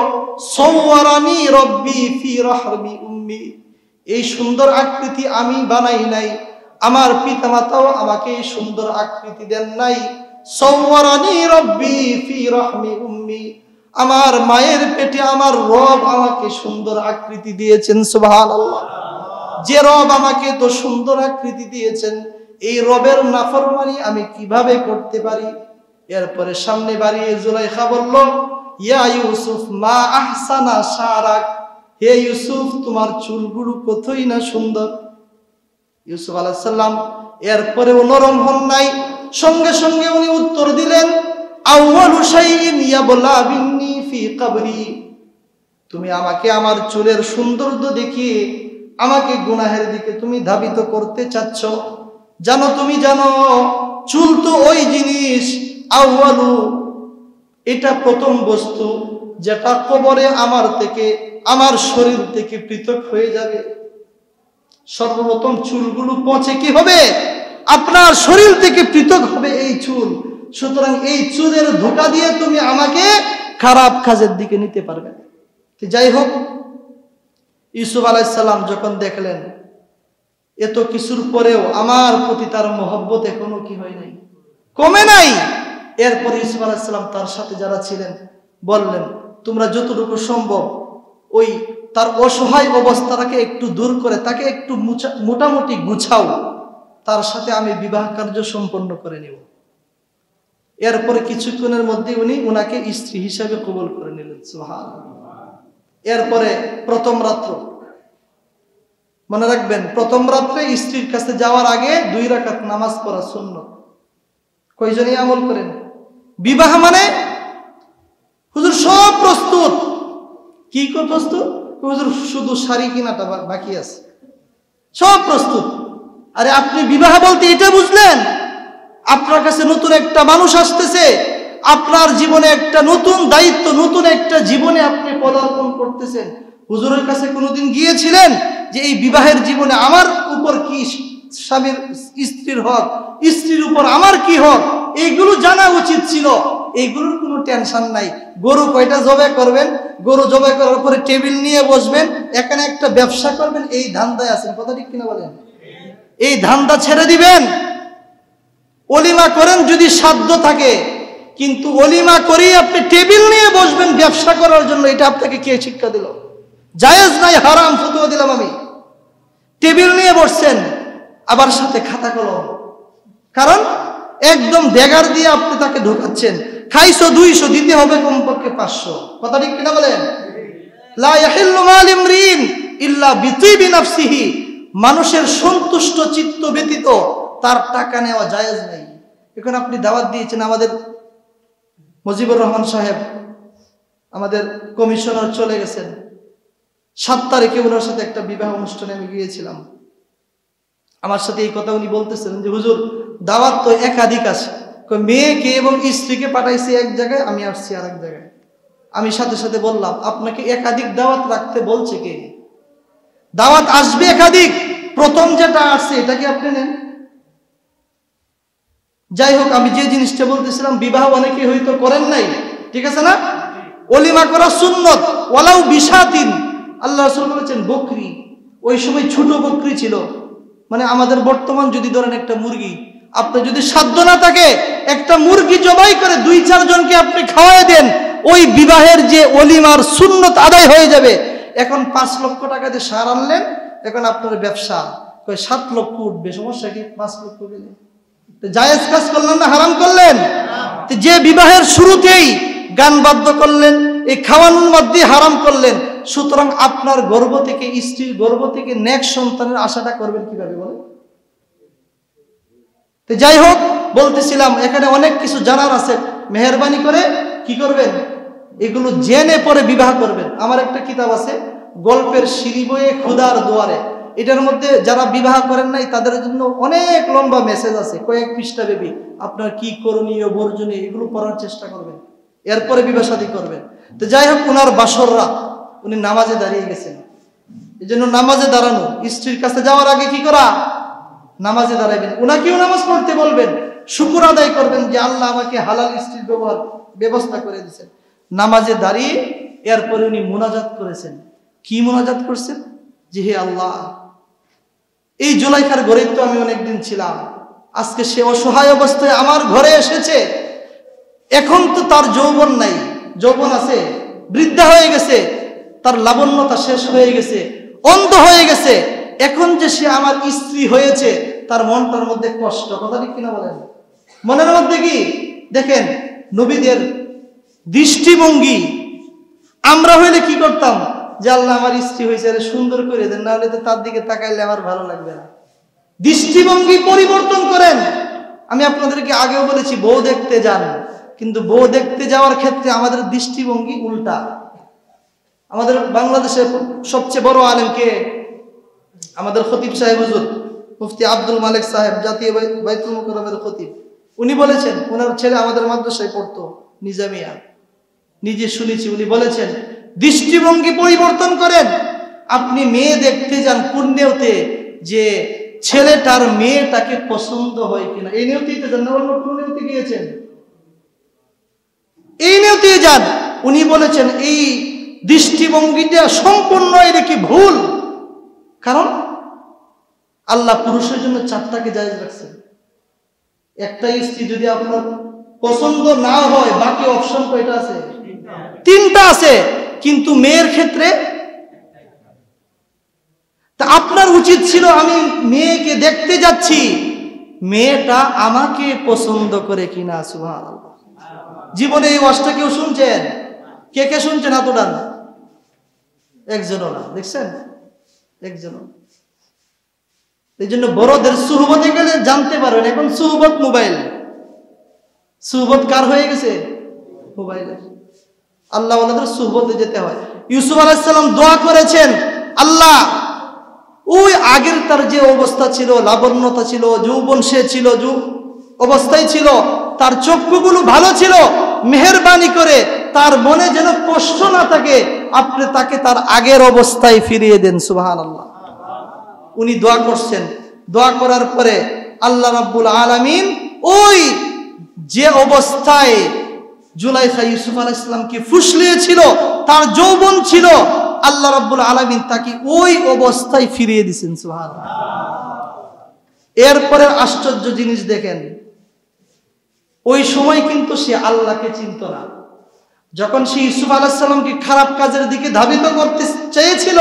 সাওয়ারানি রব্বি ফি রাহমি উম্মি, এই সুন্দর আকৃতি আমি বানাই নাই, আমার পিতামাতাও আমাকে এই সুন্দর আকৃতি দেন নাই। সাওয়ারানি রব্বি ফি রাহমি উম্মি, আমার মায়ের পেটে আমার রব আমাকে সুন্দর আকৃতি দিয়েছেন। সুবহানাল্লাহ। যে রব আমাকে তো সুন্দর আকৃতি দিয়েছেন, এই রবের নাফরমানি আমি কিভাবে করতে পারি? এরপরে সামনে বাড়িয়ে জুলাইখা বলল ইয়া ইউসুফ মা আহসানা শারাক, হে ইউসুফ তোমার চুলগুলো কতই না সুন্দর। ইউসুফ আলাইহিস সালাম এরপরেও নরম হন নাই, সঙ্গে সঙ্গে উনি উত্তর দিলেন আউয়ালু শাইইন ইয়াবলা বিন্নি ফি কবরি, তুমি আমাকে আমার চুলের সৌন্দর্য দেখিয়ে আমাকে গুনাহের দিকে তুমি ধাবিত করতে চাচ্ছ। জানো, তুমি জানো চুল তো ওই জিনিস, আউয়ালু এটা প্রথম বস্তু যেটা কবরে আমার থেকে আমার শরীর থেকে পৃথক হয়ে যাবে। সর্বপ্রথম চুলগুলো পচে কি হবে? আপনার শরীর থেকে পৃথক হবে এই চুল। সুতরাং এই চুলের ধোঁকা দিয়ে তুমি আমাকে খারাপ কাজের দিকে নিতে পারবে। যাই হোক, ইউসুফ আলাইহিস সালাম যখন দেখলেন এত কিছুর পরেও আমার প্রতি তার মহব্বত এখনো কি হয় নাই, কমে নাই, এরপর ইউসুফ আলাইহিস সালাম তার সাথে যারা ছিলেন বললেন তোমরা যতটুকু সম্ভব ওই তার অসহায় অবস্থাটাকে একটু দূর করে তাকে একটু মোটামুটি গুছাও, তার সাথে আমি বিবাহ কার্য সম্পন্ন করে নেব। এরপরে কিছুক্ষণের মধ্যে উনি উনাকে স্ত্রী হিসাবে কবুল করে নিলেন। সুবহানাল্লাহ। এরপরে প্রথম রাত্র, মনে রাখবেন প্রথম রাত্রে স্ত্রীর কাছে যাওয়ার আগে 2 রাকাত নামাজ পড়া সুন্নাত। কয়জনই আমল করেন? বিবাহ মানে হুজুর সব প্রস্তুত। কি করে প্রস্তুত? হুজুর শুধু শাড়ি কিনাটা বাকি আছে, সব প্রস্তুত। আরে আপনি বিবাহ বলতে এটা বুঝলেন? আপনার কাছে নতুন একটা মানুষ আসতেছে, আপনার জীবনে একটা নতুন দায়িত্ব, নতুন একটা জীবনে আপনি পদার্পণ করতেছেন। হুজুরের কাছে কোনোদিন গিয়েছিলেন যে এই বিবাহের জীবনে আমার উপর কি স্বামীর স্ত্রীর হক, স্ত্রীর উপর আমার কি হক, এইগুলো জানা উচিত ছিল। এইগুলোর কোনো টেনশন নাই। গরু কয়টা জবাই করবেন, গরু জবাই করার পরে টেবিল নিয়ে বসবেন, এখানে একটা ব্যবসা করবেন, এই ধান্দায় আছেন। কথা ঠিক কিনা বলেন? এই ধান্দা ছেড়ে দিবেন। অলিমা করেন যদি সাধ্য থাকে, কিন্তু অলিমা করেই আপনি টেবিল নিয়ে বসবেন ব্যবসা করার জন্য, এটা আপনাকে কে শিক্ষা দিল? জায়েজ নাই, হারাম ফতোয়া দিলাম আমি। টেবিল নিয়ে বসছেন আবার সাথে খাতা কলম, কারণ একদম ড্যাগার দিয়ে আপনি তাকে ঢোকাচ্ছেন। খাইছো 200, দিতে হবে কমপক্ষে 500। কথা ঠিক কিনা বলেন? লা ইয়াহিল্লু মাল ইমরিন ইল্লা বিতিবি নাফসিহি, মানুষের সন্তুষ্ট চিত্ত ব্যতীত তার টাকা নেওয়া জায়েজ নাই। এখন আপনি দাওয়াত দিয়েছেন, আমাদের মুজিবুর রহমান সাহেব আমাদের কমিশনার চলে গেছেন, 7 তারিখে ওনার সাথে একটা বিবাহ অনুষ্ঠানে আমি গিয়েছিলাম। আমার সাথে এই কথা উনি বলতেছিলেন যে হুজুর দাওয়াত তো একাধিক আছে, মেয়েকে এবং স্ত্রীকে পাঠাইছি এক জায়গায়, আমি আসছি আরেক জায়গায়। আমি সাথে সাথে বললাম আপনাকে একাধিক দাওয়াত রাখতে বলছে কে? দাওয়াত আসবে একাধিক, প্রথম যেটা আসছে এটাকে আপনি নেন। যাই হোক, আমি যে জিনিসটা বলতেছিলাম, বিবাহ অনেকে হয়তো করেন নাই, ঠিক আছে না? অলিমা করা সুন্নত, ওয়ালাউ বিশাতিন। আল্লাহ রাসূল বলেছেন বকরি, ওই সময় ছোট বকরি ছিল। মানে আমাদের বর্তমান যদি ধরেন একটা মুরগি, আপনার যদি সাধ্য না থাকে একটা মুরগি জবাই করে 2-4 জনকে আপনি খাওয়াই দেন, ওই বিবাহের যে অলিমার সুন্নত আদায় হয়ে যাবে। এখন 5 লক্ষ টাকা দিয়ে সার আনলেন, এখন আপনার ব্যবসা, কয় 7 লক্ষ উঠবে, সমস্যা কি? 5 লক্ষ গেলে জায়েজ কাজ করলেন না হারাম করলেন? যে বিবাহের শুরুতেই গান বাদ্য করলেন, এই খাওয়ানোর মধ্যে হারাম করলেন, সুতরাং আপনার গর্ভ থেকে, স্ত্রীর গর্ভ থেকে নেক্সট সন্তানের আশাটা করবেন কিভাবে বলেন? তো যাই হোক, বলতেছিলাম এখানে অনেক কিছু জানার আছে, মেহেরবানি করে কি করবেন, এগুলো জেনে পরে বিবাহ করবেন। আমার একটা কিতাব আছে, গল্পের সিঁড়ি বয়ে খুদার দুয়ারে, এটার মধ্যে যারা বিবাহ করেন নাই তাদের জন্য অনেক লম্বা মেসেজ আছে, কয়েক পৃষ্ঠা ব্যাপী। আপনার কি করণীয় বর্জনীয় এগুলো পড়ার চেষ্টা করবেন, এরপরে বিবাহ শাদী করবেন। তো যাই হোক, ওনার বাসর রাত, উনি নামাজে দাঁড়িয়ে গেছেন। এই জন্য নামাজে দাঁড়ানো, স্ত্রীর কাছে যাওয়ার আগে কি করা, নামাজে দাঁড়াবেন, ওনাকেও নামাজ পড়তে বলবেন, শুকর আদায় করবেন যে আল্লাহ আমাকে হালাল স্ত্রীর ব্যবস্থা করে দিয়েছেন। নামাজে দাঁড়িয়ে এরপরে উনি মুনাজাত করেছেন। কি মুনাজাত করছেন? যে হে আল্লাহ, এই জুলাইখার ঘরে তো আমি অনেকদিন ছিলাম, আজকে সে অসহায় অবস্থায় আমার ঘরে এসেছে। এখন তো তার যৌবন নাই, যৌবন আছে, বৃদ্ধা হয়ে গেছে, তার লাবণ্যতা শেষ হয়ে গেছে, অন্ধ হয়ে গেছে। এখন যে সে আমার স্ত্রী হয়েছে, তার মনটার মধ্যে কষ্ট। কথা ঠিক কিনা বলেন? মনের মধ্যে কি? দেখেন নবীদের দৃষ্টিভঙ্গি। আমরা হইলে কি করতাম? যে আল্লাহ আমার স্ত্রী হয়েছে, আরে সুন্দর করে দেন, না হলে তো তার দিকে তাকাইলে আমার ভালো লাগবে না। দৃষ্টিভঙ্গি পরিবর্তন করেন। আমি আপনাদেরকে আগেও বলেছি, বউ দেখতে যান, কিন্তু বউ দেখতে যাওয়ার ক্ষেত্রে আমাদের দৃষ্টিভঙ্গি উল্টা। আমাদের বাংলাদেশের সবচেয়ে বড় আলেম কে? আমাদের খতিব সাহেব হুজুর মুফতি আব্দুল মালিক সাহেব, জাতীয় বাইতুল মুকাররমের খতিব। উনি বলেছেন, ওনার ছেলে আমাদের মাদ্রাসায় পড়তো, নিজামিয়া, নিজে শুনেছি, উনি বলেছেন দৃষ্টিভঙ্গি পরিবর্তন করেন। আপনি মেয়ে দেখতে যান পুণ্যতে, যে ছেলেটার মেয়েটাকে পছন্দ হয় কিনা, এই নিয়তেই তো যান, না অন্য কোনো নিয়তে গিয়েছেন? এই নিয়তেই যান। উনি বলেছেন এই দৃষ্টিভঙ্গিটা সম্পূর্ণ এটা কি ভুল। কারণ আল্লাহ পুরুষের জন্য 4টাকে জায়েজ রাখছেন। একটা স্ত্রী যদি আপনার পছন্দ না হয়, বাকি অপশন কয়টা আছে? 3টা আছে। কিন্তু মেয়ের ক্ষেত্রে তা আপনার উচিত ছিল, আমি মেয়েকে দেখতে যাচ্ছি, মেয়েটা আমাকে পছন্দ করে কিনা। সুবহানাল্লাহ। জীবনে এই ওয়াজটা কেউ শুনছেন? কে কে শুনছেন? হাত উঠান। একজনও না, দেখছেন? একজনও। এই জন্য বড়দের সুহবতে গেলে জানতে পারবেন। এখন সুহবত মোবাইল, সুহবত কার হয়ে গেছে? মোবাইলের। আল্লাহ ওয়ালাদের সুহবতে যেতে হয়। ইউসুফ আলাইহিস সালাম দোয়া করেছেন, আল্লাহ ওই আগের তার যে অবস্থা ছিল, লাবণ্যতা ছিল, যৌবন সে ছিল, অবস্থায় ছিল, তার চক্ষুগুলো ভালো ছিল, মেহেরবানি করে তার মনে যেন কষ্ট না থাকে, আপনি তাকে তার আগের অবস্থায় ফিরিয়ে দেন। সুবহানাল্লাহ। উনি দোয়া করছেন। দোয়া করার পরে আল্লাহ রাব্বুল আলামিন ওই যে অবস্থায় জুলাইখা ইউসুফ আলাইহিস সালামকে ফুসলিয়েছিল, তার যৌবন ছিল, আল্লাহ রাব্বুল আলামিন তাকে ওই অবস্থায় ফিরিয়ে দিয়েছেন। সুবহানাল্লাহ। এরপরে আশ্চর্য জিনিস দেখেন, ওই সময় কিন্তু সে আল্লাহকে চিনত না। যখন সে ইউসুফ আলাইহিস সালামকে খারাপ কাজের দিকে ধাবিত করতে চেয়েছিল,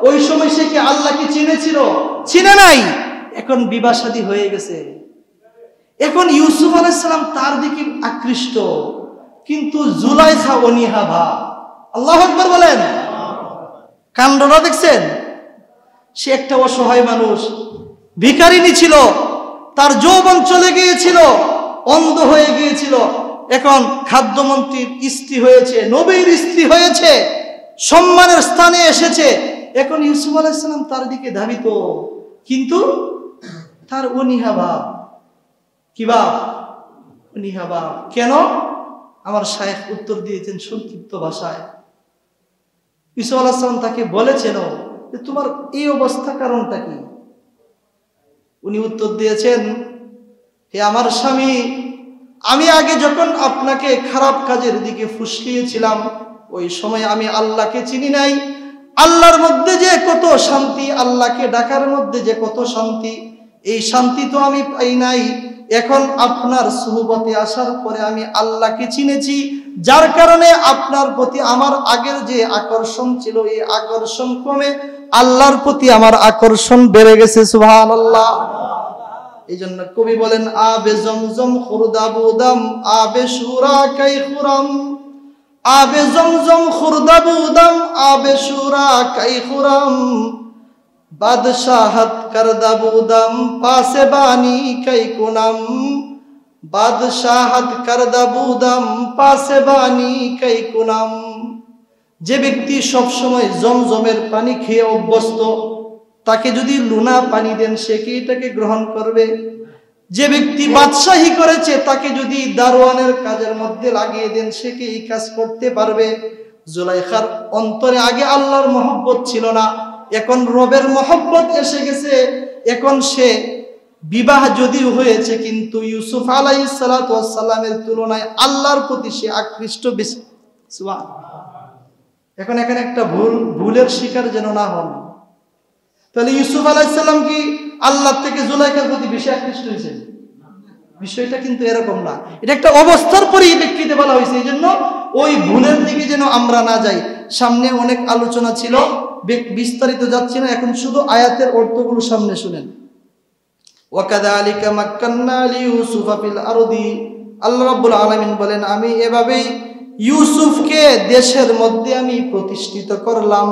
ওই সময় সে কি আল্লাহকে চিনেছিল? চিনে নাই। এখন বিবাহ শাদী হয়ে গেছে, এখন ইউসুফ আলাইহিস সালাম তার দিকে আকৃষ্ট, কিন্তু জুলাইখা অনীহা ভাব। আল্লাহু আকবার বলেন। কাণ্ডটা দেখছেন? সে একটা অসহায় মানুষ, ভিখারিনী ছিল, তার যৌবন চলে গিয়েছিল, অন্ধ হয়ে গিয়েছিল, এখন খাদ্যমন্ত্রীর স্ত্রী হয়েছে, নবীর স্ত্রী হয়েছে, সম্মানের স্থানে এসেছে। এখন ইউসুফ আলাইহিস সালাম তার দিকে ধাবিত, কিন্তু তার অনীহা ভাব। কি ভাব? অনীহা ভাব। কেন? আমার শায়েখ উত্তর দিয়েছেন সংক্ষিপ্ত ভাষায়। ইউসুফ আলাইহিস সালাম তাকে বলেছেন যে তোমার এই অবস্থা কারণটা কি? উনি উত্তর দিয়েছেন, হে আমার স্বামী, আমি আগে যখন আপনাকে খারাপ কাজের দিকে ফুসলিয়েছিলাম, ওই সময় আমি আল্লাহকে চিনি নাই। আল্লাহর মধ্যে যে কত শান্তি, আল্লাহকে ডাকার মধ্যে যে কত শান্তি, এই শান্তি তো আমি পাই নাই। এখন আপনার সুহবতে আসার পরে আমি আল্লাহকে চিনেছি, যার কারণে আপনার প্রতি আমার আগের যে আকর্ষণ ছিল এই আকর্ষণ কমে আল্লাহর প্রতি আমার আকর্ষণ বেড়ে গেছে। সুবহানাল্লাহ। এই জন্য কবি বলেন, আবে জমজম খুরদাবুদাম আবে শুরা কাই খুরাম, আবে জমজম খুরদাবুদাম আবে শুরা কাই খুরাম, বাদশাহত করদাবুদাম পাসে বানি কাই কুনাম, বাদশাহত করদাবুদাম পাসে বানি কাই কুনাম। যে ব্যক্তি সব সময় জমজমের পানি খেয়ে অভ্যস্ত, তাকে যদি লুনা পানি দেন সে কি এটাকে গ্রহণ করবে? যে ব্যক্তি বাদশাহী করেছে তাকে যদি দারোয়ানের কাজের মধ্যে লাগিয়ে দেন সে কি এই কাজ করতে পারবে? জুলাইখার অন্তরে আগে আল্লাহর মহব্বত ছিল না, এখন রবের মহব্বত এসে গেছে। এখন সে বিবাহ যদিও হয়েছে কিন্তু ইউসুফ আলাইহিস সালাতু ওয়াস সালামের তুলনায় আল্লাহর প্রতি সে আকৃষ্ট বেশি। এখন এখানে একটা ভুলের শিকার যেন না হন। তাহলে ইউসুফ আলাইহিস সালাম কি আল্লাহ থেকে জুলাইখার প্রতি বেশি আকৃষ্ট হয়েছেন? বিষয়টা কিন্তু এরকম না, এটা একটা অবস্থার পরিপ্রেক্ষিতে বলা হয়েছে। এই জন্য ওই ভুলের দিকে যেন আমরা না যাই। সামনে অনেক আলোচনা ছিল, বিস্তারিত যাচ্ছি না, এখন শুধু আয়াতের অর্থগুলো সামনে শুনেন। ওয়াকাযালিকা মাক্কান্না লিইউসুফা ফিল আরদি, আল্লাহ রাব্বুল আলামিন বলেন আমি এভাবেই ইউসুফকে দেশের মধ্যে আমি প্রতিষ্ঠিত করলাম।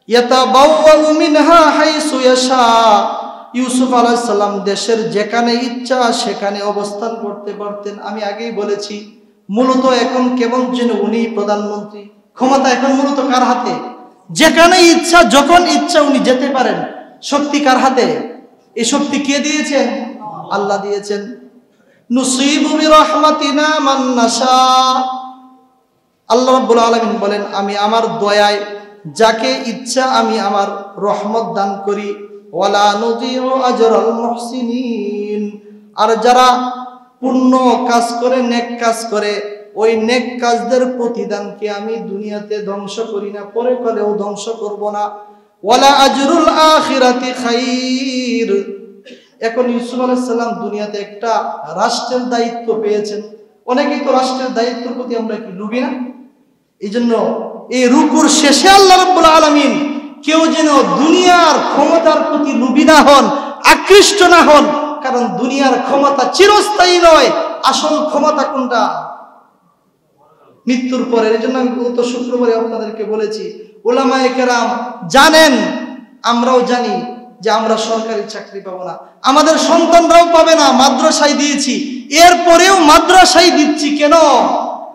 ইয়াতাবাওয়াউ মিনহা হাইসু ইয়াশা, ইউসুফ আলাইহিস সালাম দেশের যেখানে ইচ্ছা সেখানে অবস্থান করতে পারতেন। আমি আগেই বলেছি মূলত এখন কেমন যেন উনি প্রধানমন্ত্রী, ক্ষমতা এখন মূলত কার হাতে? যেখানে ইচ্ছা যখন ইচ্ছা উনি যেতে পারেন। শক্তি কার হাতে? এই শক্তি কে দিয়েছেন? আল্লাহ দিয়েছেন। নুসিবু বিরহমাতিনা মান নাশা, আল্লাহ রাব্বুল আলামিন বলেন আমি আমার দয়ায় যাকে ইচ্ছা আমি আমার রহমত দান করি। ওয়ালা নুযিউ আজরাল মুহসিনিন, আর যারা পুণ্য কাজ করে নেক কাজ করে ওই নেক কাজদের প্রতিদানকে আমি দুনিয়াতে ধ্বংস করি না, পরে কালেও ধ্বংস করব না। ওয়ালা আজরুল আখিরাতি খাইর। এখন ইউসুফ আলাইহিস সালাম দুনিয়াতে একটা রাষ্ট্রের দায়িত্ব পেয়েছেন। অনেকেই তো রাষ্ট্রের দায়িত্বের প্রতি আমরা কি লুবি না? এই জন্য এই রুকুর শেষে আল্লাহ রাব্বুল আলামিন কেউ যেন দুনিয়ার ক্ষমতার প্রতি লুবি না হন, আকৃষ্ট না হন, কারণ দুনিয়ার ক্ষমতা চিরস্থায়ী নয়। আসল ক্ষমতা কোনটা? মৃত্যুর পরে। এই জন্য আমি গত শুক্রবারে আপনাদেরকে বলেছি উলামায়ে কেরাম জানেন, আমরাও জানি যে আমরা সরকারি চাকরি পাবো না, আমাদের সন্তানরাও পাবে না। মাদ্রাসায় দিয়েছি, এরপরেও মাদ্রাসায় দিচ্ছি কেন?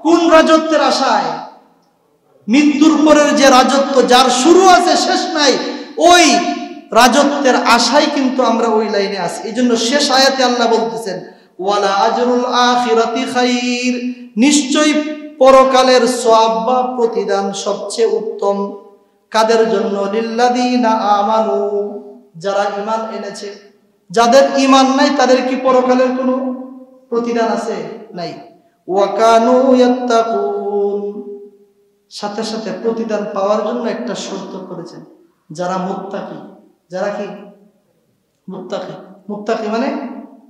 কোন রাজত্বের আশায়? মৃত্যুর পরের যে রাজত্ব যার শুরু আছে শেষ নাই, ওই রাজত্বের আশায় কিন্তু আমরা ওই লাইনে আছি। এই জন্য শেষ আয়াতে আল্লাহ বলতেছেন ওয়ালা আজরুল আখিরাতি খাইর, নিশ্চয়ই পরকালের সওয়াব বা প্রতিদান সবচেয়ে উত্তম। কাদের জন্য? লিল্লাযিনা আমানু, যারা ঈমান এনেছে। যাদের ঈমান নাই তাদের কি পরকালের কোনো প্রতিদান আছে? নাই। ওয়া কানু ইয়াত্তাকুন, সাথে সাথে প্রতিদান পাওয়ার জন্য একটা শর্ত করেছেন, যারা মুত্তাকি। যারা কি মুত্তাকি? মুত্তাকি মানে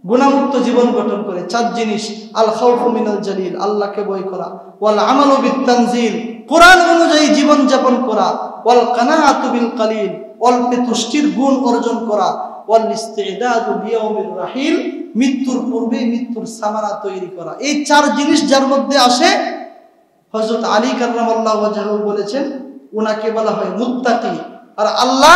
গুনাহমুক্ত জীবন গঠন করে। চার জিনিস: আল খাউফু মিনাল জালিল, আল্লাহকে ভয় করা, ওয়াল আমালু বিত তানজিল, কোরআন অনুযায়ী জীবন যাপন করা, ওয়াল কানাআতু বিল কালিল, অল্পে তুষ্টির গুণ অর্জন করা, ওয়াল ইস্তিদাদু বিয়াউমির রাহিল, মৃত্যুর পূর্বে মৃত্যুর সামানা তৈরি করা। এই চার জিনিস যার মধ্যে আসে, হযরত আলী কাররামাল্লাহু ওয়াজহু বলেছেন উনাকে বলা হয় মুত্তাকি। আর আল্লাহ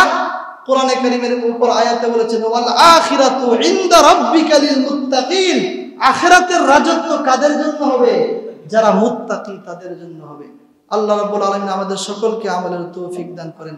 কোরআনে কারীমের উপর আয়াতে বলেছেন ওয়াল আখিরাতু ইনদা রাব্বিকা লিল মুত্তাকিন, আখিরাতের রাজত্ব কাদের জন্য হবে? যারা মুত্তাকি তাদের জন্য হবে। আল্লাহ রাব্বুল আলামিন আমাদের সকলকে আমলের তৌফিক দান করেন।